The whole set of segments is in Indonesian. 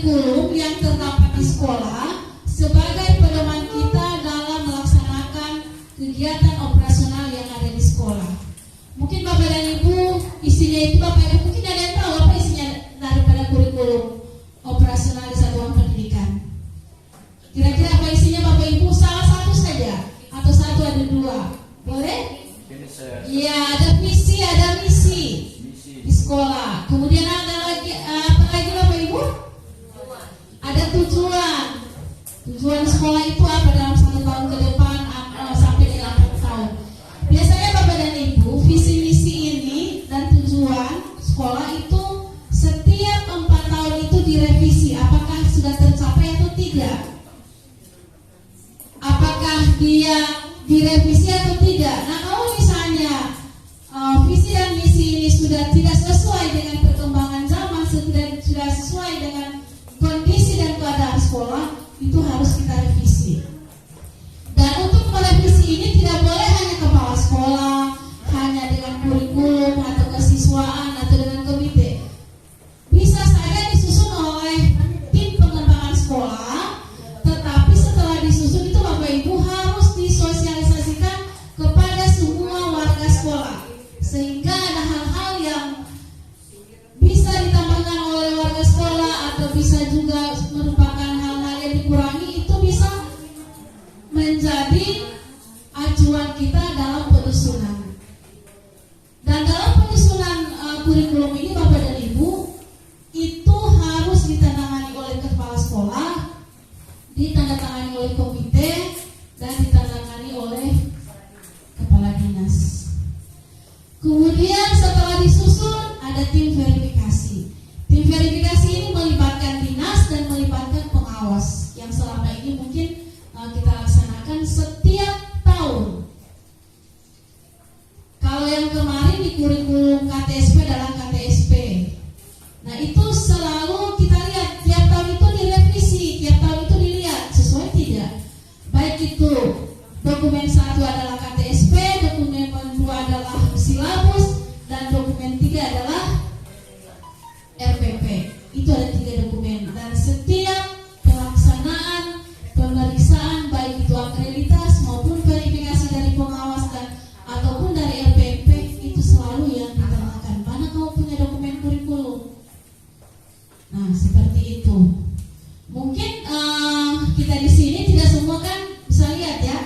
kurikulum yang terdapat di sekolah sebagai pedoman kita dalam melaksanakan kegiatan operasional yang ada di sekolah. Mungkin Bapak dan Ibu isinya itu Bapak Ibu mungkin ada yang tahu apa isinya daripada kurikulum operasional di satuan pendidikan. Kira-kira apa isinya Bapak Ibu? Salah satu saja atau satu ada dua, boleh? Iya, ada visi, ada misi di sekolah. Kemudian ada lagi apa lagi Bapak Ibu? Ada tujuan. Tujuan sekolah itu apa dalam 1 tahun ke depan sampai 8 tahun. Biasanya Bapak dan Ibu, visi misi ini dan tujuan sekolah itu setiap 4 tahun itu direvisi. Apakah sudah tercapai atau tidak? Apakah dia direvisi atau tidak? Nah, kalau misalnya visi dan misi ini sudah tidak sesuai dengan perkembangan zaman, sudah sesuai dengan kondisi dan keadaan sekolah, itu harus kita revisi. Dan untuk merevisi ini tidak boleh hanya kepala sekolah, hanya dengan kurikulum atau kesiswaan atau dengan komite. Bisa saja disusun oleh tim pengembangan sekolah, tetapi setelah disusun itu Bapak Ibu harus disosialisasikan kepada semua warga sekolah, sehingga ada hal-hal yang bisa ditambahkan oleh warga sekolah atau bisa juga merupakan hal-hal yang dikurangi, itu bisa menjadi acuan kita dalam penyusunan. Dan dalam penyusunan kurikulum ini Bapak dan Ibu, itu harus ditandatangani oleh kepala sekolah, ditandatangani oleh komite, dan ditandatangani oleh kepala dinas. Kemudian setelah disusun ada tim verifikasi. Tim verifikasi ini melibatkan dinas dan melibatkan pengawas yang selama ini mungkin kita laksanakan setiap tahun. Kalau yang kemarin di kurikulum KTSP dalam KTSP, nah itu selalu kita lihat tiap tahun itu direvisi, tiap tahun itu dilihat sesuai tidak. Baik itu dokumen 1 adalah KTSP, dokumen 2 adalah silabus, dan dokumen 3 adalah RPP. Itu ada 3 dokumen. Dan setiap pelaksanaan pemeriksaan baik itu akreditas maupun verifikasi dari pengawas dan ataupun dari RPP, itu selalu yang ditanyakan, mana kamu punya dokumen kurikulum? Nah, seperti itu. Mungkin kita di sini tidak semua kan bisa lihat ya.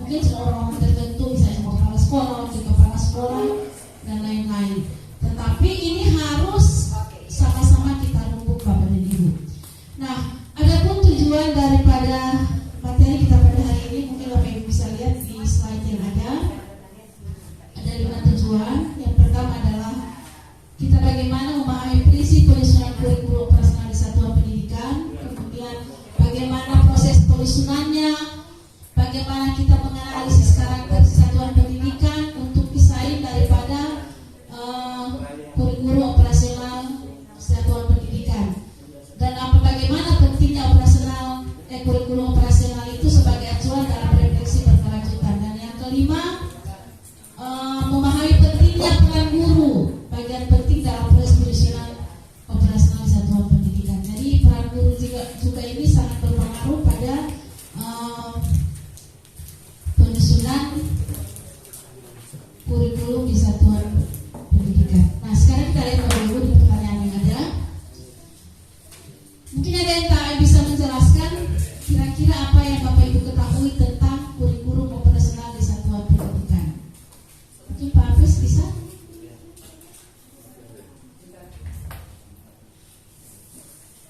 Mungkin orang-orang tertentu misalnya kepala sekolah, kepala sekolah dan lain-lain. Tetapi ini harus sama-sama kita rembuk Bapak dan Ibu. Nah, adapun tujuan daripada materi kita pada hari ini, mungkin Bapak Ibu bisa lihat di slide yang ada. Ada 5 tujuan. Yang pertama adalah kita bagaimana memahami prinsip penyusunan kurikulum operasional di satuan pendidikan. Kemudian bagaimana proses penyusunannya, bagaimana kita menganalisis karakter satuan pendidikan untuk pisahin daripada kurikulum operasional satuan pendidikan, dan bagaimana pentingnya operasional kurikulum operasional itu sebagai acuan dalam refleksi berkelanjutan. Dan yang kelima, memahami pentingnya peran guru, bagian penting dalam proses penyusunan operasional satuan pendidikan. Jadi peran guru juga ini sangat berpengaruh pada penyusunan kurikulum di satuan pendidikan. Nah, sekarang kita lihat Bapak Ibu di pertanyaan yang ada. Mungkin ada yang tak bisa menjelaskan kira-kira apa yang Bapak Ibu ketahui tentang kurikulum operasional di satuan pendidikan. Mungkin Pak Hafiz bisa?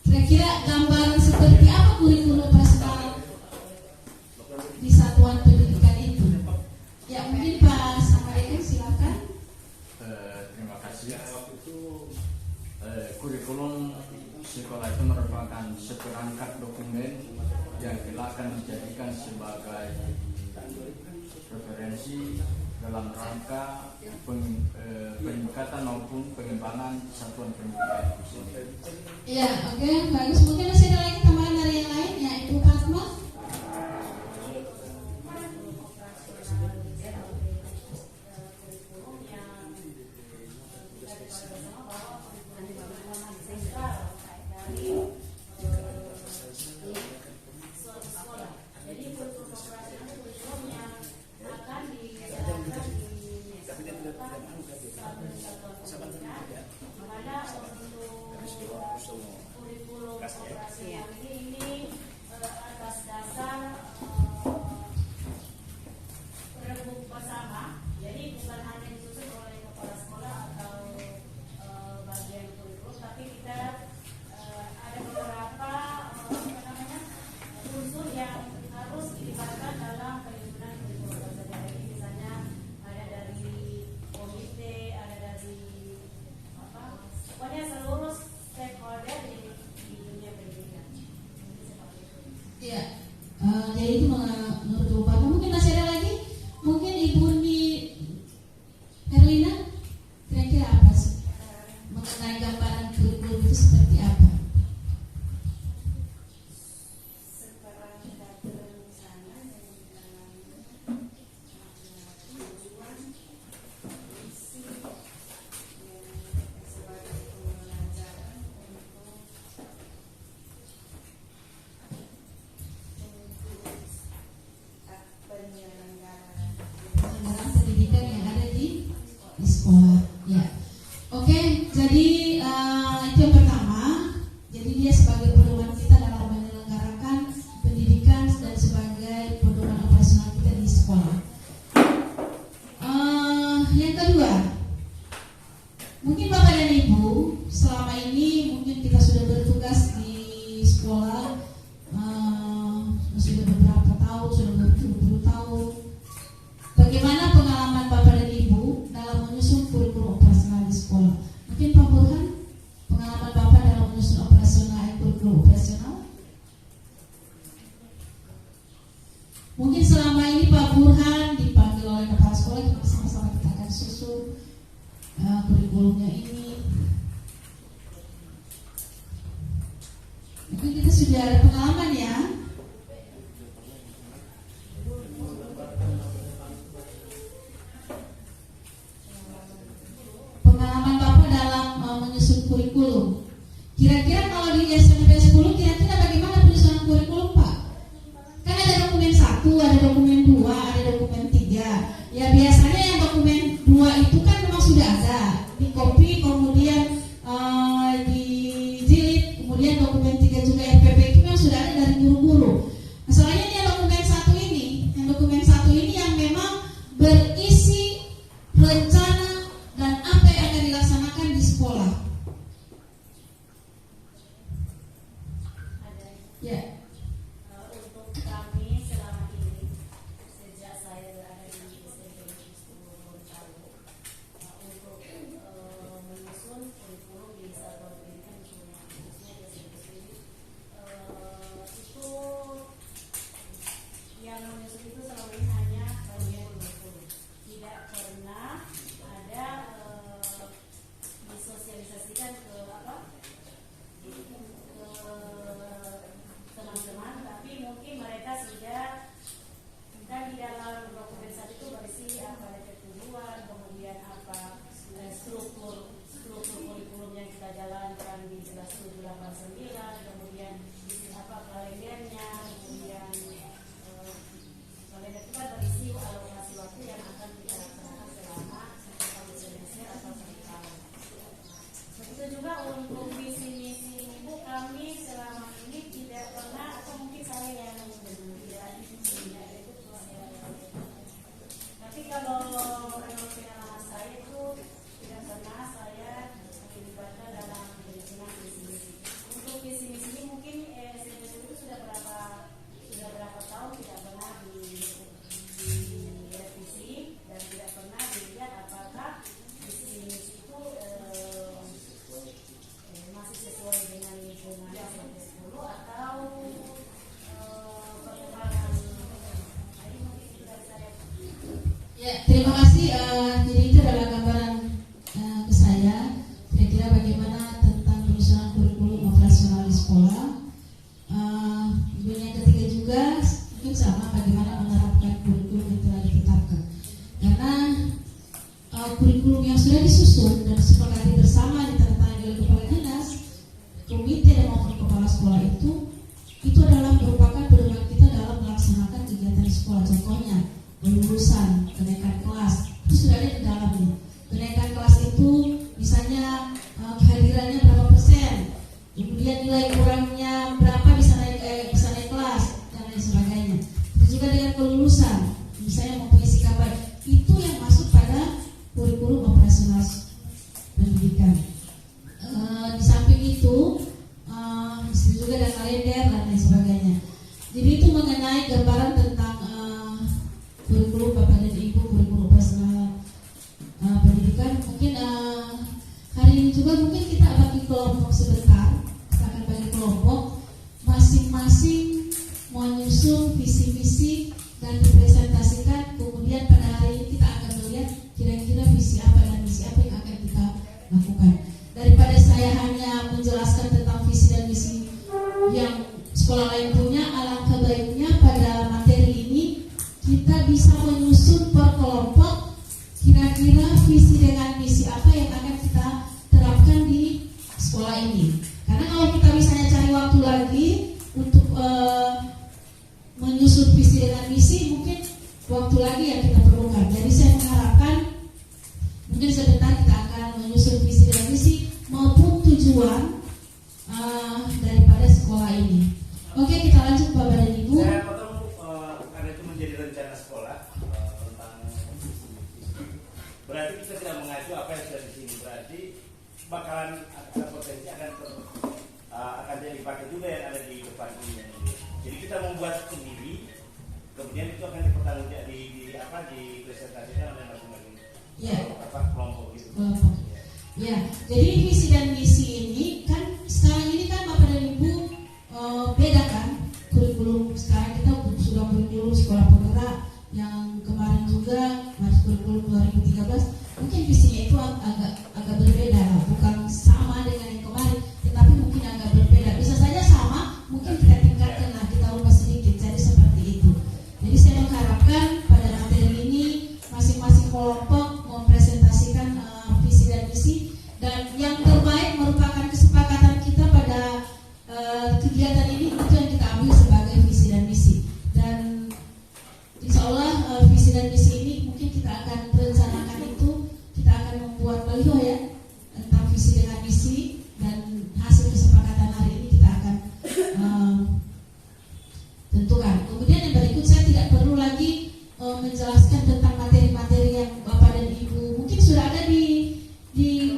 Kira-kira gambaran seperti apa kurikulum operasional di satuan pendidikan itu? Ya, mungkin Pak Samarika silakan. Terima kasih. Kurikulum sekolah itu merupakan seperangkat dokumen yang akan dijadikan sebagai referensi dalam rangka peningkatan maupun pengembangan satuan pendidikan itu sendiri. Iya, oke, bagus. Mungkin masih ada lagi tambahan dari yang lain, ya Ibu Fatma. itu seperti apa? Pendidikan yang ada di sekolah, ya. Oke, jadi itu yang pertama. Jadi dia sebagai pedoman kita dalam menyelenggarakan pendidikan dan sebagai pedoman operasional kita di sekolah. Yang kedua, mungkin Bapak dan Ibu selama ini mungkin kita sudah bertugas di sekolah sudah beberapa tahun, sudah berpuluh-puluh tahun. Bagaimana pengalaman Bapak dan Ibu dalam menyusun kurikulum operasional di sekolah? Mungkin Pak Burhan, pengalaman Bapak dalam menyusun kurikulum operasional? Mungkin selama ini Pak Burhan dipanggil oleh kepala sekolah, kita bersama-sama kita akan susun kurikulumnya ini. Mungkin kita sudah ada pengalaman ya. Pengalaman Bapak dalam menyusun kurikulum. Kira-kira kalau di SMP 10 kira-kira bagaimana penyusunan kurikulum Pak? Kan ada dokumen 1, ada dokumen 2, ada dokumen 3. Ya biasanya yang dokumen 2 itu kan memang sudah ada, di copy kemudian dijilid, kemudian dokumen 3 juga RPP itu memang sudah ada dari guru-guru. Masalahnya yang dokumen 1 ini yang memang berisi rencana dan apa yang akan dilaksanakan di sekolah. Ya. Untuk kami selama ini, sejak saya berada di SMP Gorontalo, untuk menyusun kurikulum di satuan pendidikan khususnya di SMP itu yang menyusun itu selama ini hanya bagian kurikulum, tidak pernah ada disosialisasikan ke teman-teman, tapi mungkin mereka sudah kan di dalam dokumen 1 itu berisi apa ada tujuan, kemudian apa struktur kurikulum yang kita jalankan di 11.789, kemudian apa kalendernya, kemudian kalender itu kan berisi alokasi waktu yang akan kita laksanakan selama 1 semester atau 1 tahun. Begitu juga untuk visi misi ibu kami selama ini tidak pernah, atau mungkin saya yang tidak itu, tapi kalau menurut pengalaman saya itu tidak pernah saya dilibatkan dalam penyusunan visi misi. Untuk visi misi ini mungkin SMP itu sudah berapa tahun tidak pernah direvisi dan tidak pernah dilihat apakah visi misi itu masih sesuai dengan lingkungan SMP 10 atau perkembangan. Ini mungkin itu dari saya. Ya, terima kasih. Jadi itu adalah gambaran ke saya. Kira-kira bagaimana tentang penyusunan kurikulum operasional di sekolah. Yang ketiga juga mungkin sama, bagaimana menerapkan kurikulum yang telah ditetapkan. Karena kurikulum yang sudah disusun dan disepakati bersama ditandatangani oleh kepala dinas, komite dan maupun kepala sekolah itu adalah merupakan pedoman kita dalam melaksanakan kegiatan di sekolah. Contohnya kelulusan, kenaikan kelas itu sudah ada di dalamnya. Kenaikan kelas itu misalnya kehadirannya berapa persen, kemudian nilai kurangnya berapa bisa naik kelas dan lain sebagainya. Itu juga dengan kelulusan, misalnya mempunyai sikap baik, itu yang masuk pada kurikulum operasional pendidikan. Di samping itu juga ada kalender dan lain sebagainya. Jadi itu mengenai gambaran tentang kurikulum Bapak dan Ibu, kurikulum operasional pendidikan. Mungkin hari ini juga mungkin kita bagi kelompok sebentar. Kita akan bagi kelompok masing-masing menyusun visi-visi dan dipresentasikan. Kemudian pada hari ini kita akan melihat kira-kira visi apa dan misi apa yang akan kita lakukan. Daripada saya saya hanya menjelaskan tentang visi dan misi yang sekolah lain punya, alangkah baiknya pada materi ini kita bisa menyusun per kelompok kira-kira visi dengan misi apa yang akan kita terapkan di sekolah ini. Karena kalau kita misalnya cari waktu lagi untuk menyusun visi dengan misi, mungkin waktu lagi yang kita perlukan. Jadi saya mengharapkan mungkin sebentar kita akan menyusun visi dan misi maupun tujuan daripada sekolah ini. Oke, kita lanjut Bapak dan Ibu. Saya potong karena itu menjadi rencana sekolah tentang berarti kita tidak mengacu apa yang sudah di sini, berarti bakalan ada potensi akan jadi dipakai juga yang ada di depan ini. Jadi kita membuat sendiri, kemudian itu akan dipresentasikan oleh masing-masing kelompok gitu. Ya, jadi visi dan misi ini kan sekarang ini kan Bapak dan Ibu beda kan kurikulum. Sekarang kita sudah kurikulum sekolah penggerak yang kemarin juga masuk kurikulum 2013. Mungkin visinya itu agak berbeda, bukan sama dengan yang kemarin, tetapi mungkin agak berbeda. Bisa saja sama, mungkin kita tingkatkan lah, kita ubah sedikit. Jadi seperti itu. Jadi saya mengharapkan pada materi ini masing-masing kelompok mempresentasikan visi dan misi, dan yang terbaik merupakan kesepakatan kita pada kegiatan ini, itu yang kita ambil sebagai visi dan misi. Dan insya Allah visi dan misi ini mungkin kita akan rencanakan itu, kita akan membuat baliho ya tentang visi dengan misi, dan hasil kesepakatan hari ini kita akan tentukan. Kemudian yang berikut saya tidak perlu lagi menjelaskan tentang materi-materi yang Bapak dan Ibu mungkin sudah ada di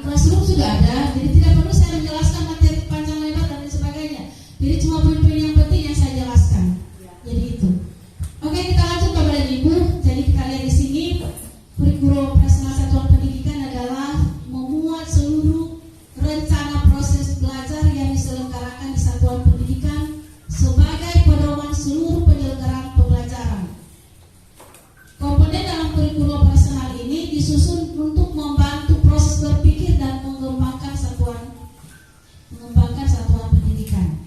classroom, sudah ada, jadi tidak perlu saya menjelaskan materi panjang lebar dan sebagainya. Jadi cuma poin-poin yang penting yang saya jelaskan. Jadi itu. Oke, kita lanjut Bapak dan Ibu. Jadi kita lihat di sini kurikulum operasional satuan pendidikan adalah memuat seluruh rencana proses belajar yang diselenggarakan di satuan pendidikan sebagai pedoman seluruh penyelenggaraan pembelajaran. Komponen dalam kurikulum operasional ini disusun untuk membantu proses berpikir dan mengembangkan satuan pendidikan.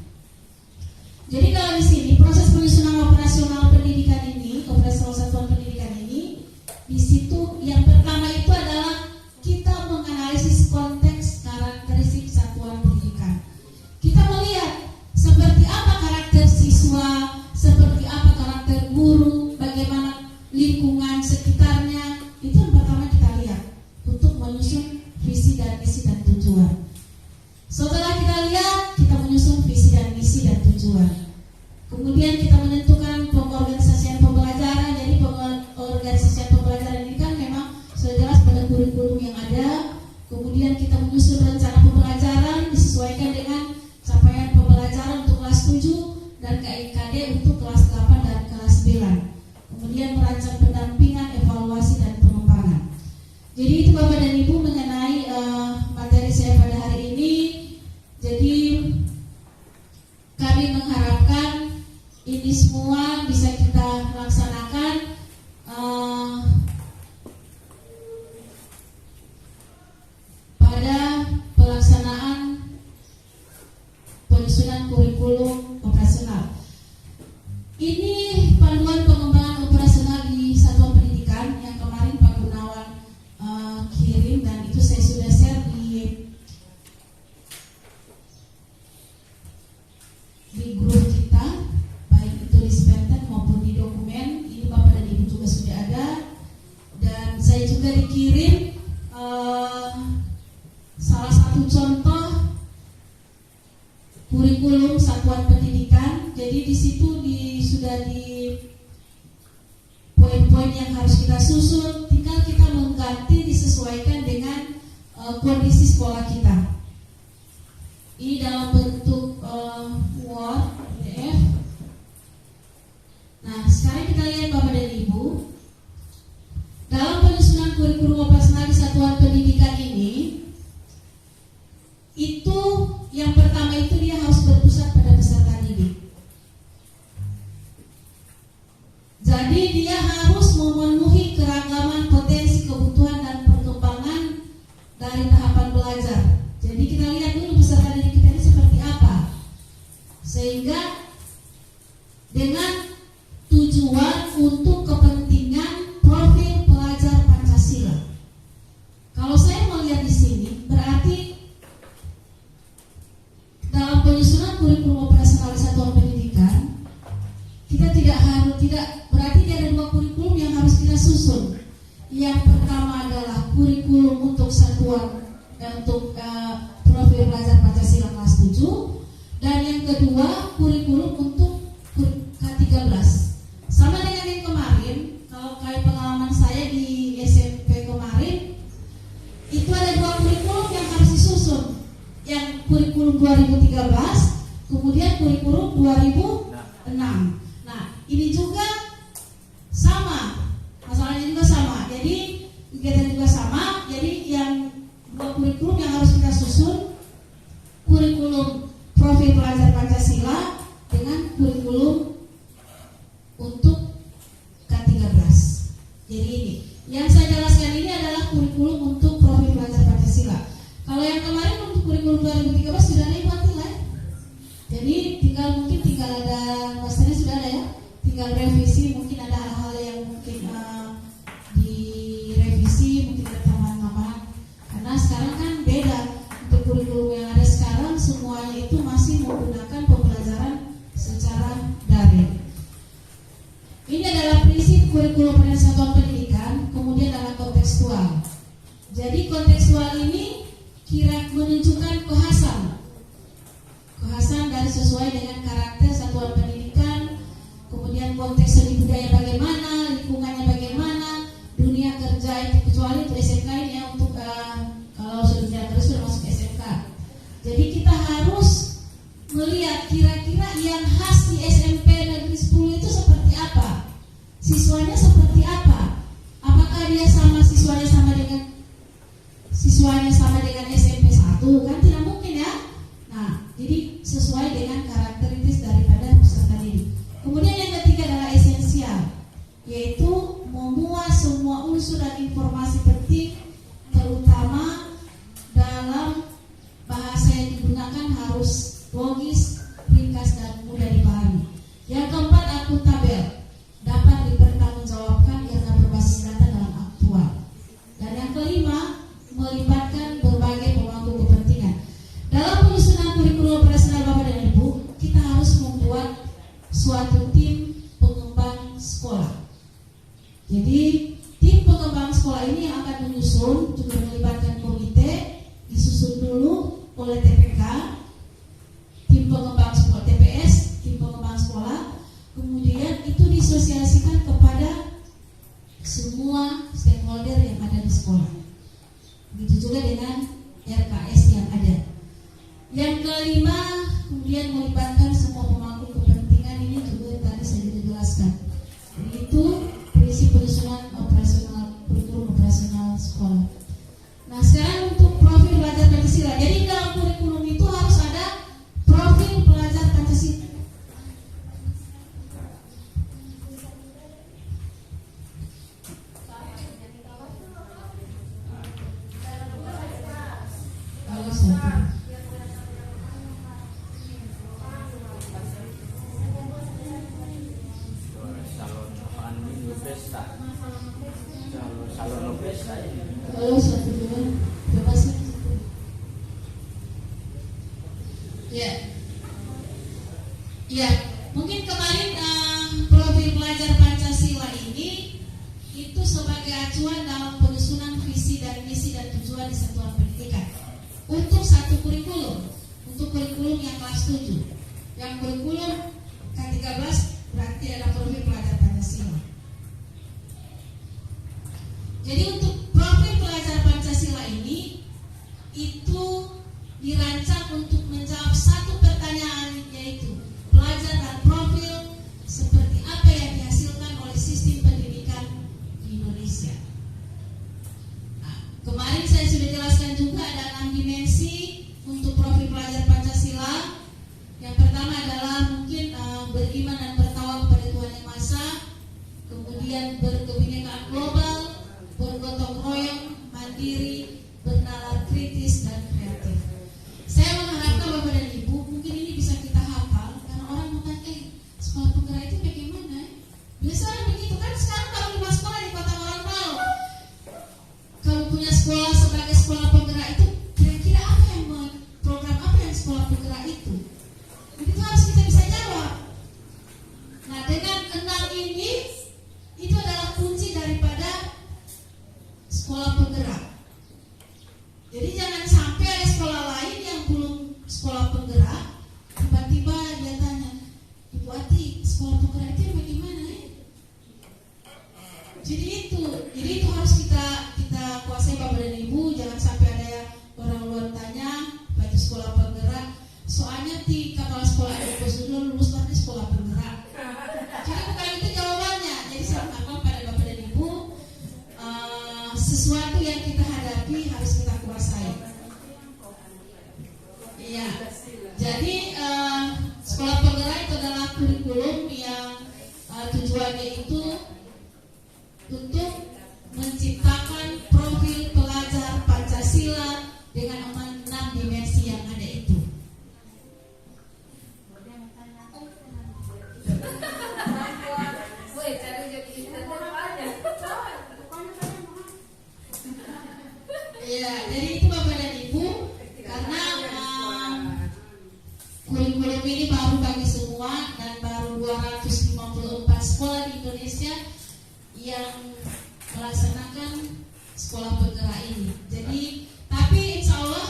Jadi kalau di sini proses penyusunan operasional pendidikan ini, operasional satuan pendidikan ini, di situ yang pertama itu adalah kita menganalisis konteks karakteristik satuan pendidikan. Kita melihat seperti apa karakter siswa, seperti apa karakter guru, bagaimana lingkungan sekitarnya. Itu yang pertama kita lihat untuk menyusun visi dan misi dan tujuan. Setelah kita lihat, kita menyusun visi dan misi dan tujuan. Kemudian kita menentukan pengorganisasian pembelajaran. Jadi pengorganisasian pembelajaran ini kan memang sudah jelas pada kurikulum yang ada. Kemudian kita menyusun rencana pembelajaran disesuaikan dengan capaian pembelajaran untuk kelas 7 dan KIKD untuk kelas 8 dan kelas 9. Kemudian merancang pendampingan, evaluasi, dan pengembangan. Jadi itu Bapak dan Ibu mengenai materi saya pada hari ini. Jadi kami mengharapkan ini semua bisa kita laksanakan pada pelaksanaan penyusunan kurikulum operasional. Ini panduan pengembangan operasional di satuan pendidikan yang kemarin Pak Gunawan kirim, dan itu saya sudah share di grup kita, baik itu di Spenten maupun di dokumen. Ini Bapak dan Ibu juga sudah ada, dan saya juga dikirim salah satu contoh kurikulum satuan pendidikan. Jadi di situ sudah di poin-poin yang harus kita susun, tinggal kita mengganti disesuaikan dengan kondisi sekolah kita. Ini dalam bentuk Word, PDF. Nah, sekarang kita lihat Bapak dan Ibu, dalam penyusunan kurikulum operasional di satuan pendidikan ini, itu yang pertama itu dia harus berpusat pada peserta didik. Jadi dia harus memenuhi keragaman potensi kebutuhan dan perkembangan dari tahapan belajar. Jadi kita lihat dulu sehingga dengan tujuan untuk kepentingan profil pelajar Pancasila. Kalau saya melihat di sini, berarti dalam penyusunan kurikulum operasional satuan pendidikan, kita tidak berarti ada dua kurikulum yang harus kita susun. Yang pertama adalah kurikulum untuk profil pelajar Pancasila kelas 7, dan yang kedua kurikulum untuk K13. Sama dengan yang kemarin, kalau kayak pengalaman saya di SMP kemarin, itu ada dua kurikulum yang harus disusun. Yang kurikulum 2013, kemudian kurikulum 2006. Nah, ini juga sama, masalahnya juga sama. Jadi kegiatan juga sama. Jadi yang dua kurikulum yang harus kita susun, kurikulum profil pelajar Pancasila dengan kurikulum untuk K13. Jadi ini yang saya jelaskan ini adalah kurikulum untuk profil pelajar Pancasila. Kalau yang kemarin untuk kurikulum 2013 sudah ada Ibu Atila ya? Jadi tinggal ada maksudnya sudah ada ya, tinggal revisi, mungkin ada hal-hal yang mungkin direvisi, mungkin ada tambahan-tambahan. Karena sekarang kan beda, untuk kurikulum yang ada sekarang semuanya itu masih menggunakan pembelajaran secara daring. Ini adalah prinsip kurikulum pada satuan pendidikan, kemudian adalah kontekstual. Jadi kontekstual ini menunjukkan kekhasan dari sesuai dengan karakter satuan pendidikan, kemudian konteks seni budaya bagaimana, lingkungannya bagaimana, dunia kerja itu, kecuali untuk SMK ini ya, untuk kalau sudah terus sudah masuk SMK. Jadi kita harus melihat kira-kira yang khas di SMP Negeri 10 itu seperti apa, siswanya seperti apa, apakah dia siswanya sama dengan SMP 1, kan tidak mungkin ya. Nah, jadi sesuai dengan karakteristik daripada peserta didik. Kemudian yang ketiga adalah esensial, yaitu memuat semua unsur dan informasi penting, terutama dalam bahasa yang digunakan harus logis, ringkas, dan mudah dipahami. Yang keempat, akuntabel, dapat dipertanggungjawabkan karena berbasis data dalam aktual. Dan yang kelima, melibatkan berbagai pemangku kepentingan. Dalam penyusunan kurikulum operasional Bapak dan Ibu, kita harus membuat suatu tim pengembang sekolah. Jadi tim pengembang sekolah ini yang akan menyusun juga melibatkan komite, disusun dulu oleh TPK, tim pengembang sekolah, TPS, tim pengembang sekolah, kemudian itu disosialisasikan kepada semua stakeholder yang ada di sekolah. Begitu juga dengan RKS yang ada. Yang kelima, kemudian melibatkan semua pemangku kepentingan, ini juga tadi saya sudah jelaskan. Itu prinsip penyusunan operasional kurikulum operasional sekolah. Nah, sekarang untuk profil pelajar Pancasila. Jadi dalam kurikulum itu harus ada profil pelajar Pancasila. Kalau satu dua, berapa sih? Ya, mungkin kemarin profil pelajar Pancasila ini itu sebagai acuan dalam penyusunan visi dan misi dan tujuan di satuan pendidikan untuk satu kurikulum, untuk kurikulum yang kelas 7. Yang kurikulum K13 berarti ada profil pelajar Pancasila. Jadi untuk profil pelajar Pancasila ini itu dirancang untuk menjawab satu pertanyaan, yaitu pelajar dan profil seperti apa yang dihasilkan oleh sistem pendidikan di Indonesia. Nah, kemarin saya sudah jelaskan juga ada 6 dimensi untuk profil pelajar Pancasila. Yang pertama adalah mungkin beriman dan bertawakal kepada Tuhan Yang Maha Esa, kemudian berkebinekaan global, bergotong royong, mandiri, bernalar kritis, dan kreatif. Saya mengharapkan sekolah penggerak itu? Itu harus kita bisa jawab. Nah, dengan 6 ini itu adalah kunci daripada sekolah penggerak. Jadi jangan sampai ada sekolah lain yang belum sekolah penggerak, tiba-tiba dia tanya, Ibu Ati, sekolah penggerak itu bagaimana ya? Jadi itu harus kita kuasai Bapak dan Ibu. Jangan sampai ada orang luar tanya, apa itu sekolah penggerak? Soalnya di kepala sekolah ada sudah lulus dari sekolah penggerak. Jadi bukan itu jawabannya. Jadi saya mengatakan pada Bapak dan Ibu, sesuatu yang kita hadapi harus kita kuasai. Iya. Jadi sekolah penggerak itu adalah kurikulum yang tujuannya itu untuk menciptakan profil pelajar Pancasila dengan 6 dimensi yang ada itu. Ya, jadi itu Bapak dan Ibu, karena kurikulum ini baru bagi semua dan baru 254 sekolah di Indonesia yang melaksanakan sekolah penggerak ini. Jadi, tapi insya Allah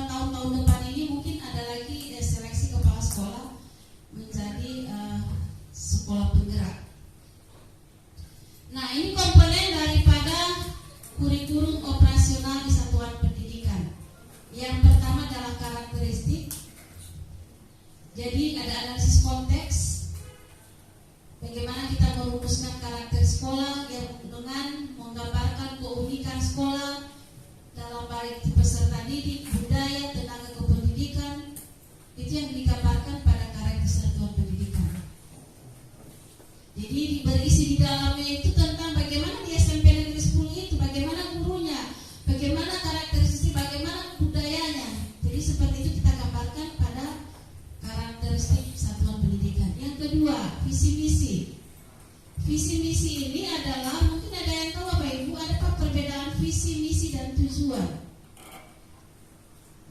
tahun-tahun depan ini mungkin ada lagi seleksi kepala sekolah menjadi sekolah penggerak. Nah, ini komponen daripada kurikulum operasional di satuan pendidikan. Yang pertama adalah karakteristik. Jadi ada analisis konteks, bagaimana kita merumuskan karakter sekolah yang dengan menggambarkan keunikan sekolah dalam baik peserta didik, budaya, tenaga kependidikan. Itu yang digambarkan pada karakter satuan pendidikan. Jadi berisi di dalamnya itu tentang bagaimana di SMP Negeri 10 itu, bagaimana gurunya, bagaimana karakteristik, bagaimana budayanya. Jadi seperti itu kita gambarkan pada karakteristik satuan pendidikan. Yang kedua, visi misi. Visi misi ini adalah, mungkin ada yang tahu Bapak Ibu, ada apa perbedaan visi misi dan tujuan?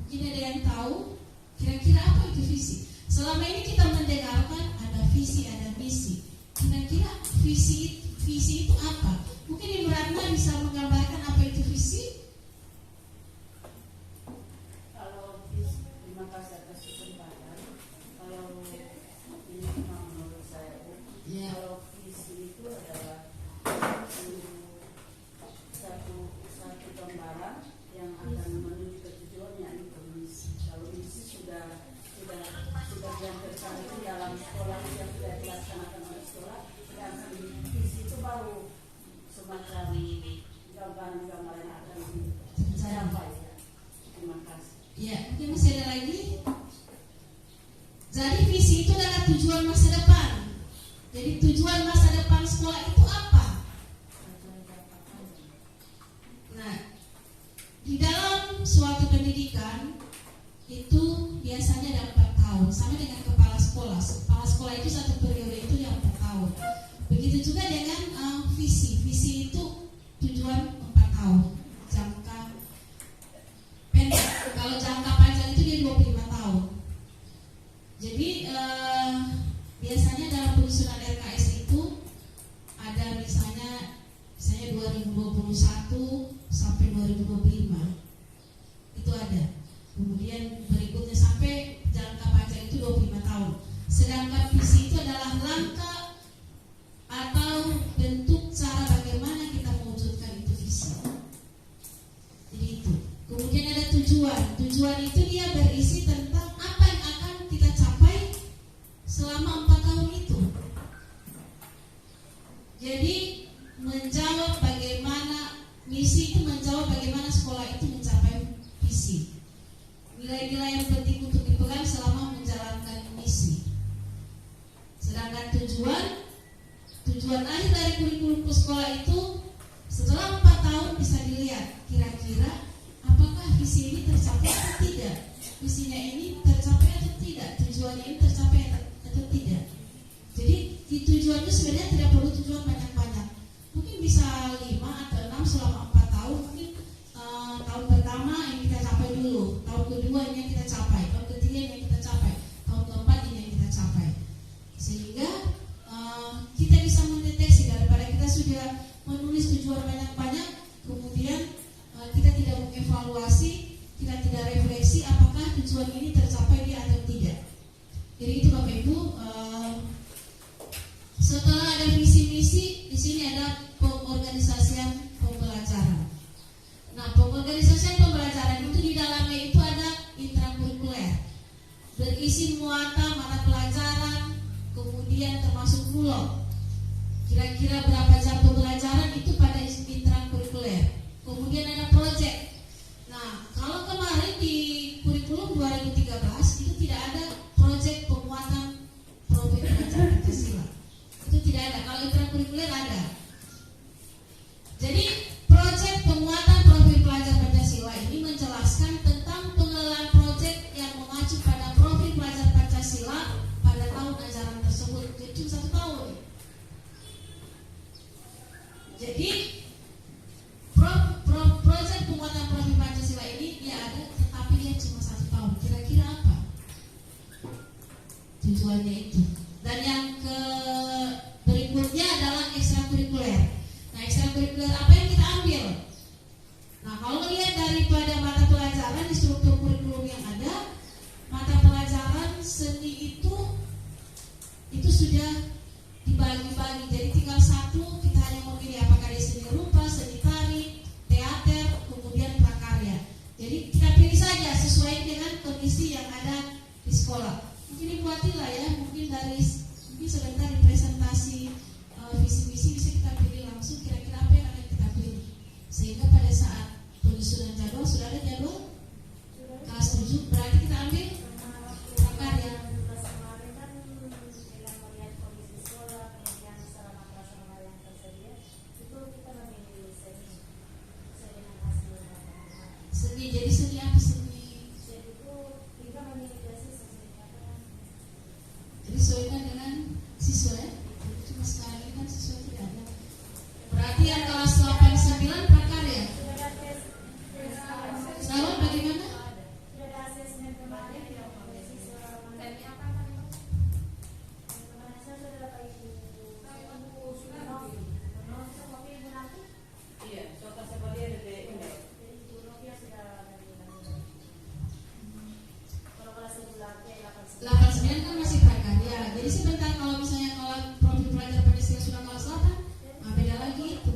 Mungkin ada yang tahu kira-kira apa itu visi. Selama ini kita mendengarkan ada visi, ada misi. Kira-kira visi itu apa? Mungkin Ibu Ratna bisa menggambarkan apa itu visi? Kalau terima kasih atas kesempatan. Kalau ini memang menurut saya, kalau visi itu adalah satu gambaran yang akan menuju ke tujuannya, itu misi. Kalau misi sudah diantarkan dalam sekolah yang sudah dilaksanakan oleh sekolah, dan visi itu baru semacam gambaran yang akan dicapai. Terima kasih. Ya, mungkin masih ada lagi. Jadi visi itu adalah tujuan masa depan. Jadi tujuan masa depan sekolah itu apa? Nah, di dalam suatu pendidikan itu biasanya ada 4 tahun, sama dengan kepala sekolah. Kepala sekolah itu satu periode itu yang 4 tahun. Begitu juga dengan visi. Visi itu tujuan 4 tahun. Jangka pendek. Kalau jangka panjang itu dia 25 tahun. Jadi biasanya dalam penyusunan RKS itu ada misalnya 2021 sampai 2025. Itu ada. Kemudian berikutnya sampai jangka panjang itu 25 tahun. Sedangkan visi itu adalah langkah atau bentuk cara bagaimana kita mewujudkan itu visi. Jadi itu. Kemudian ada tujuan. Tujuan itu dia berisi tentang apa yang akan kita capai selama 4 tahun itu. Jadi menjawab bagaimana misi itu, menjawab bagaimana sekolah itu mencapai visi. Nilai-nilai yang penting untuk dipegang selama menjalankan misi. Sedangkan tujuan akhir dari kurikulum sekolah itu setelah 4 tahun bisa dilihat kira-kira apakah visi ini tercapai atau tidak, visinya ini tercapai atau tidak, tujuannya ini tercapai atau tidak. Jadi di tujuan itu sebenarnya tidak perlu tujuan banyak-banyak, mungkin bisa 5 atau 6 selama 4 tahun. Mungkin tahun pertama yang kita capai dulu, tahun kedua ini yang kita capai, tahun ketiga yang berisi muatan mata pelajaran, kemudian termasuk bulog. Kira-kira berapa jam pembelajaran itu pada intrakurikuler. Kemudian ada proyek. Nah, kalau kemarin di kurikulum 2013 itu tidak ada proyek pemuatan profil pelajar Pancasila. Itu tidak ada. Kalau intrakurikuler ada. Jadi proyek pemuatan profil pelajar Pancasila ini menjelaskan tentang pengelolaan proyek yang mengacu pada profil pelajar Pancasila pada tahun ajaran tersebut. Jadi cuma 1 tahun. Jadi proyek penguatan profil Pancasila ini dia ada, tetapi dia cuma 1 tahun. Kira-kira apa tujuannya itu? Dan yang ke berikutnya adalah ekstrakurikuler. Nah, ekstrakurikuler apa yang kita ambil? Nah, kalau melihat daripada mata pelajaran di struktur kurikulum yang ada, mata pelajaran seni itu sudah dibagi-bagi. Jadi tinggal satu, kita hanya memilih apakah dia seni rupa, seni tari, teater, kemudian prakarya. Jadi kita pilih saja sesuai dengan kondisi yang ada di sekolah. Mungkin dibuatilah ya, mungkin sebentar di presentasi visi misi bisa kita pilih langsung kira-kira apa yang akan kita pilih. Sehingga pada saat penyusunan jadwal sudah ada jadwal kelas 7, berarti kita ambil prakarya. Seni, jadi seni apa seni? Jadi sesuaikan dengan siswa ya. Jadi cuma sekarang ini kan siswa tidak ada. Berarti yang kelas 8-9 prakarya. Salah bagaimana? Jadi sebentar kalau misalnya kalau profil pelajar Pancasila sudah kelas 8, beda lagi itu.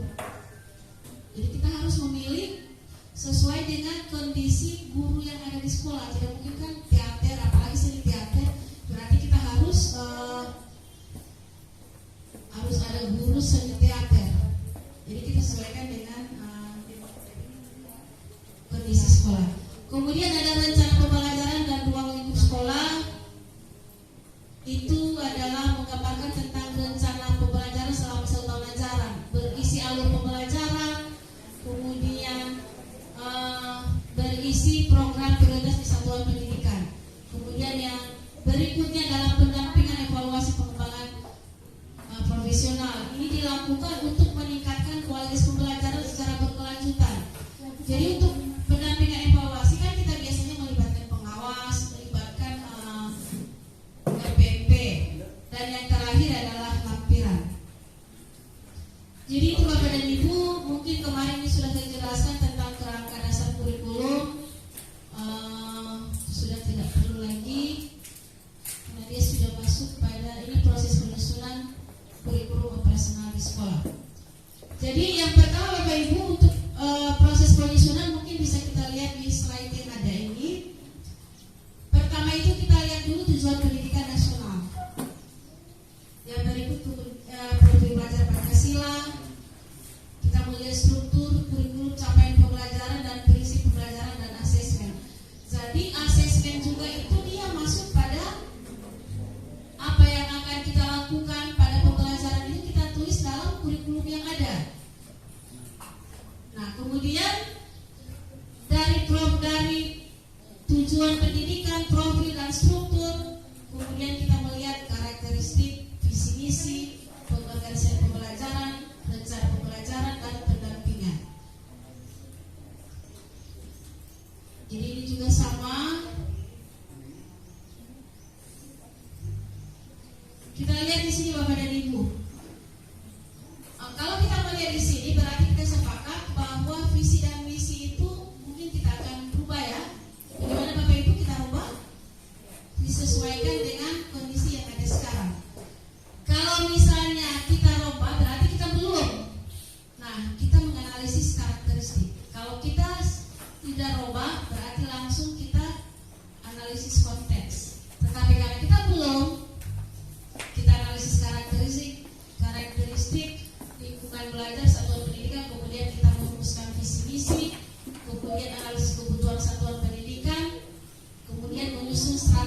Jadi kita harus memilih sesuai dengan kondisi guru yang ada di sekolah. Tidak mungkin kan teater, apalagi seni teater, berarti kita harus ada guru seni teater. Jadi kita sesuaikan dengan kondisi sekolah. Kemudian ada rencana pembelajaran dan ruang lingkup sekolah. Itu adalah menggambarkan tentang rencana pembelajaran selama 1 tahun ajaran, berisi alur pembelajaran, kemudian berisi program prioritas di satuan pendidikan. Kemudian yang berikutnya adalah pendampingan evaluasi pengembangan profesional. Ini dilakukan untuk meningkatkan kualitas pembelajaran secara berkelanjutan. Jadi untuk pendampingan evaluasi kan kita biasanya melibatkan pengawas, melibatkan RPMP, dan yang terakhir adalah lampiran. Jadi itu Bapak dan Ibu, mungkin kemarin ini sudah saya jelaskan tentang kerangka dasar kurikulum. Sudah tidak perlu lagi karena dia sudah masuk pada ini proses penyusunan kurikulum operasional di sekolah. Jadi yang pertama Bapak Ibu, untuk proses penyusunan mungkin bisa kita lihat di slide yang ada ini. Pertama itu kita lihat dulu tujuan pendidikan nasional. Yang berikut profil pelajar Pancasila. Kita melihat struktur kurikulum, capaian pembelajaran dan prinsip pembelajaran dan asesmen. Jadi asesmen juga itu dia masuk pada apa yang akan kita lakukan pada pembelajaran itu kita tulis dalam kurikulum yang ada. Nah, kemudian dari tujuan pendidikan, profil dan struktur, kemudian kita melihat karakteristik, visi misi, pengorganisasian pembelajaran, rencana pembelajaran dan pendampingan. Jadi ini juga sama. Kita lihat di sini Bapak dan Ibu. Kalau kita melihat di sini berarti kita sepakat bahwa visi dan misi itu mungkin kita akan rubah ya. Bagaimana Bapak Ibu kita rubah? Disesuaikan dengan kondisi yang ada sekarang. Kalau misalnya kita rubah berarti kita belum. Nah, kita menganalisis karakteristik. Kalau kita tidak rubah berarti langsung kita analisis konteks.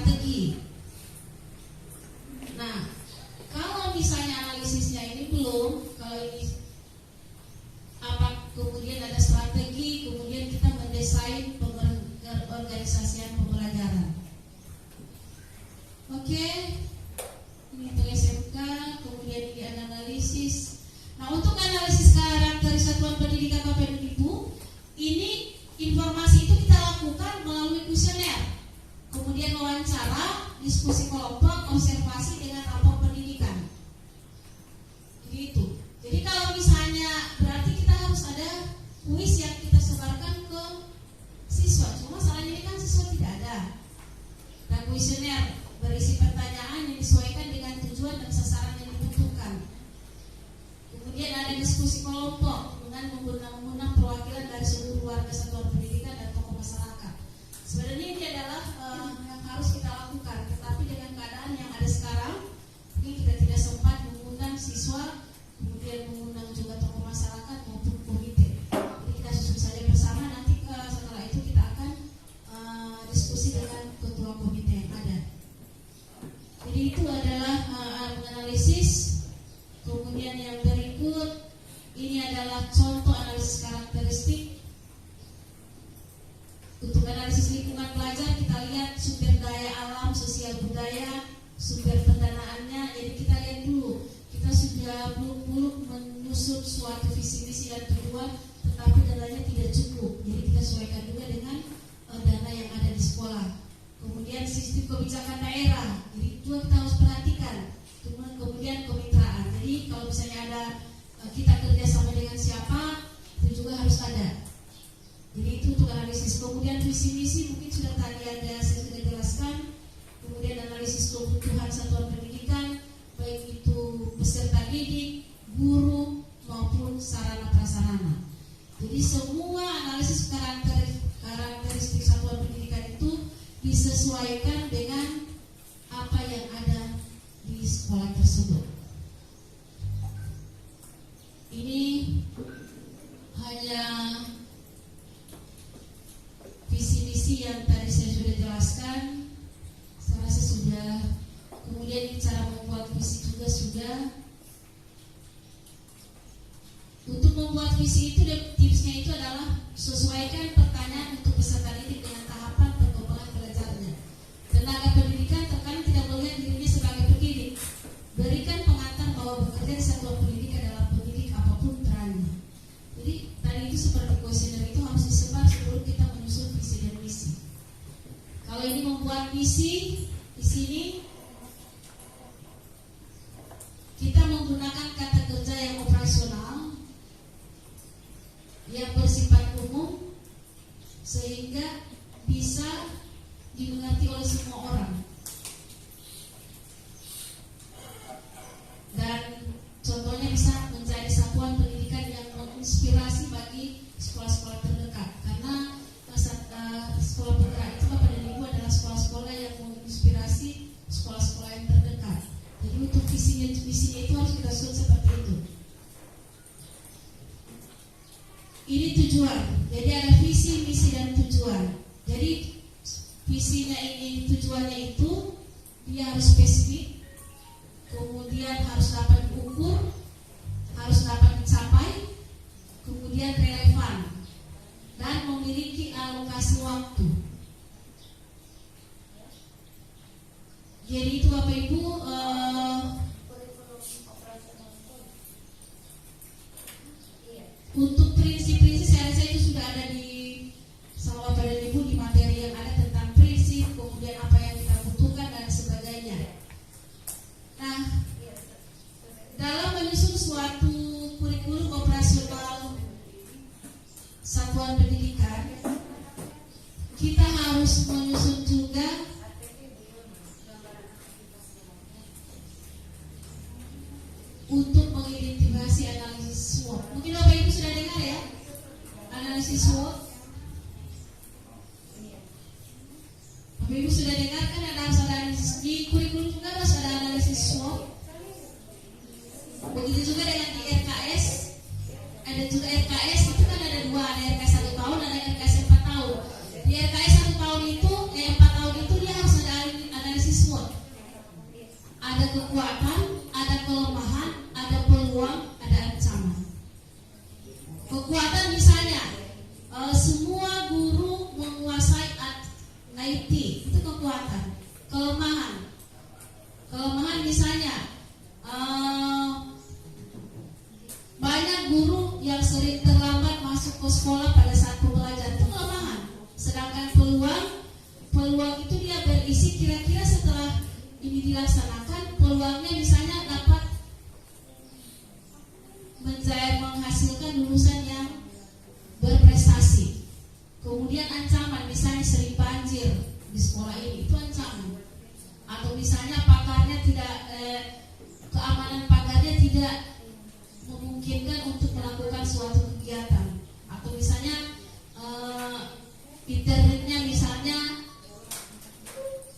strategi. Nah, kalau misalnya analisisnya ini belum, kalau ini kemudian ada strategi, kemudian kita mendesain organisasian pembelajaran. Oke, ini untuk SMK, kemudian ini analisis. Nah, untuk analisis karakter satuan pendidikan Bapak dan Ibu, ini informasi itu kita lakukan melalui kuesioner, kemudian wawancara, diskusi kelompok, observasi dengan rapor pendidikan. Gitu. Jadi kalau misalnya berarti kita harus ada kuis yang kita sebarkan ke siswa. Cuma masalahnya ini kan siswa tidak ada. Dan kuesioner berisi pertanyaan yang disesuaikan dengan tujuan dan sasaran yang dibutuhkan. Kemudian ada diskusi kelompok dengan mengundang perwakilan dari seluruh warga satuan pendidikan dan tokoh masyarakat. Sebenarnya ini adalah yang harus kita lakukan, tetapi dengan keadaan yang ada sekarang, ini kita tidak sempat mengundang siswa, kemudian mengundang juga tokoh masyarakat maupun komite. Jadi kita susun saja bersama, nanti setelah itu kita akan diskusi dengan ketua komite yang ada. Jadi itu adalah menganalisis. Kemudian yang berikut ini adalah contoh analisis karakteristik. Untuk analisis lingkungan pelajar kita lihat sumber daya alam, sosial budaya, sumber pendanaannya. Jadi kita lihat dulu, kita sudah muluk-muluk menyusun suatu visi misi dan tujuan, tetapi dananya tidak cukup. Jadi kita sesuaikan juga dengan dana yang ada di sekolah. Kemudian sistem kebijakan daerah, jadi itu kita harus perhatikan. Kemudian kemitraan. Jadi kalau misalnya ada kita kerjasama dengan siapa, itu juga harus ada. Jadi itu untuk analisis. Kemudian visi misi mungkin sudah tadi ada, saya sudah jelaskan. Kemudian analisis kebutuhan satuan pendidikan, baik itu peserta didik, guru maupun sarana prasarana. Jadi semua analisis karakteristik satuan pendidikan itu disesuaikan dengan apa yang ada di sekolah tersebut. Ini hanya visi misi yang tadi saya sudah jelaskan. Saya rasa sudah. Kemudian cara membuat visi juga sudah. Untuk membuat visi itu, tipsnya itu adalah sesuaikan pertanyaan untuk peserta didik dengan tahapan perkembangan belajarnya. Tenaga pendidikan terkadang tidak melihat dirinya sebagai pendidik. Berikan pengantar bahwa bekerja di satuan pendidikan adalah pendidik apapun perannya. Jadi tadi itu seperti kuesioner itu harus disebar sebelum kita menyusun visi dan misi. Kalau ini membuat visi, di sini kita menggunakan kata kerja yang operasional, yang bersifat umum, sehingga bisa dimengerti oleh semua orang. Dan contohnya bisa menjadi satuan pendidikan yang menginspirasi bagi sekolah-sekolah terdekat. Karena sekolah penggerak itu Bapak dan Ibu adalah sekolah-sekolah yang menginspirasi sekolah-sekolah yang terdekat. Jadi untuk visinya itu harus kita susun seperti itu. Ini tujuan. Jadi ada visi, misi, dan tujuan. Jadi visinya ini, tujuannya itu dia harus spesifik, kemudian harus dapat diukur, harus dapat dicapai, kemudian relevan, dan memiliki alokasi waktu. Jadi itu Bapak Ibu untuk prinsip-prinsip saya rasa itu sudah ada di sama Bapak dan Ibu di materi yang ada tentang prinsip, kemudian apa yang kita butuhkan dan sebagainya. Nah, dalam menyusun suatu kurikulum operasional satuan pendidikan, kita harus menyusun juga untuk mengidentifikasi analisis SWOT. Mungkin Bapak Ibu sudah dengar ya, analisis SWOT. Bapak Ibu sudah dengar kan harus ada analisis di kurikulum juga, harus ada analisis SWOT. Begitu juga dengan di RKS, ada juga RKS itu kan ada dua, ada RKS 1 tahun, ada RKS 4 tahun. Di RKS 1 tahun itu, 4 tahun itu dia harus ada ada kekuatan, ada kelemahan, ada peluang, ada ancaman. Kekuatan misalnya semua guru menguasai IT, itu kekuatan. Kelemahan misalnya banyak guru yang sering terlambat masuk ke sekolah pada saat pembelajaran, itu kelemahan. Sedangkan peluang itu dia berisi kira-kira setelah ini dilaksanakan, peluangnya misalnya dapat menghasilkan lulusan yang berprestasi. Kemudian ancaman misalnya sering banjir di sekolah ini, itu ancaman. Atau misalnya pagarnya tidak keamanan pagarnya tidak memungkinkan untuk melakukan suatu kegiatan. Atau misalnya internetnya misalnya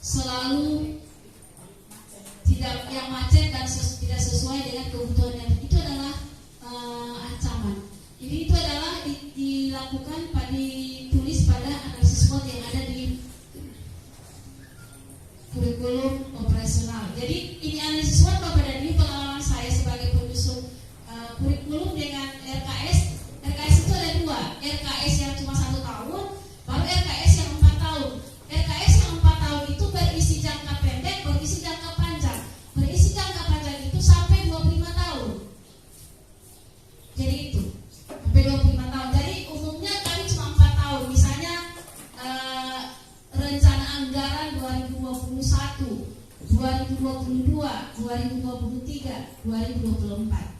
selalu tidak yang macet dan tidak sesuai dengan kebutuhannya, itu adalah ancaman. Jadi itu adalah dilakukan ditulis pada analisis SWOT yang ada di kurikulum operasional. Jadi ini analisis SWOT Bapak dan Ibu, pengalaman saya sebagai penyusun kurikulum dengan RKS. RKS itu ada dua, RKS yang cuma 1 tahun, baru RKS yang 4 tahun. RKS yang 4 tahun itu berisi jangka pendek, berisi jangka panjang. Berisi jangka panjang itu sampai 25 tahun. Jadi itu sampai 25 tahun. Jadi umumnya kami cuma 4 tahun. Misalnya rencana anggaran 2021, 2022, 2023, 2024.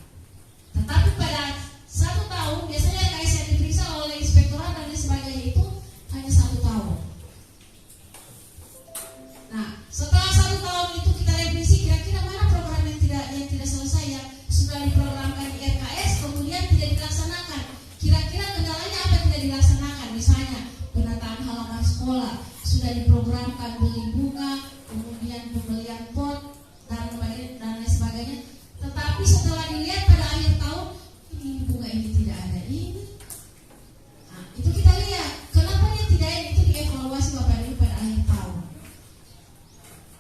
Tetapi pada 1 tahun biasanya RKS yang diperiksa oleh inspektorat dan sebagainya itu hanya 1 tahun. Nah, setelah 1 tahun itu kita revisi kira-kira mana program yang tidak selesai, yang sudah diprogramkan di RKS kemudian tidak dilaksanakan. Kira-kira kendalanya apa yang tidak dilaksanakan? Misalnya penataan halaman sekolah sudah diprogramkan, beli bunga, kemudian pembelian pot dan lain sebagainya. Tetapi setelah dilihat pada akhir tahun, ini bunga ini tidak ada ini. Nah, itu kita lihat kenapa dia tidak ada, itu dievaluasi Bapak Ibu pada akhir tahun.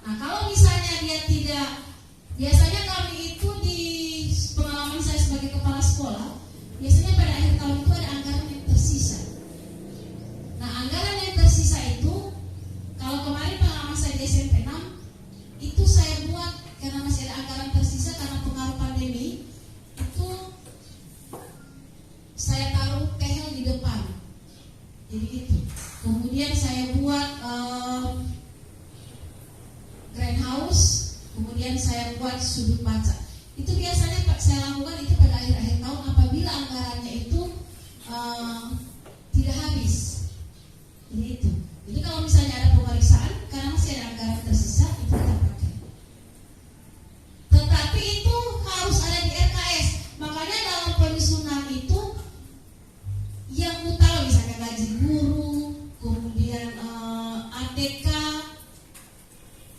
Nah, kalau misalnya dia tidak, biasanya kami itu di pengalaman saya sebagai kepala sekolah, biasanya pada akhir tahun itu ada anggaran yang tersisa. Nah, anggaran yang tersisa itu, kalau kemarin pengalaman saya di SMP 6, itu saya buat karena masih ada anggaran tersisa karena pengaruh pandemi, itu saya taruh tehel di depan. Jadi itu. Kemudian saya buat greenhouse, kemudian saya buat sudut baca. Itu biasanya saya lakukan itu pada akhir-akhir tahun apabila anggarannya itu tidak habis. Jadi itu. Jadi kalau misalnya ada pemeriksaan karena masih ada anggaran tersisa, itu kita pakai. Tetapi itu harus ada di RKS. Makanya dalam penyusunan itu yang utama misalnya gaji guru, kemudian ATK,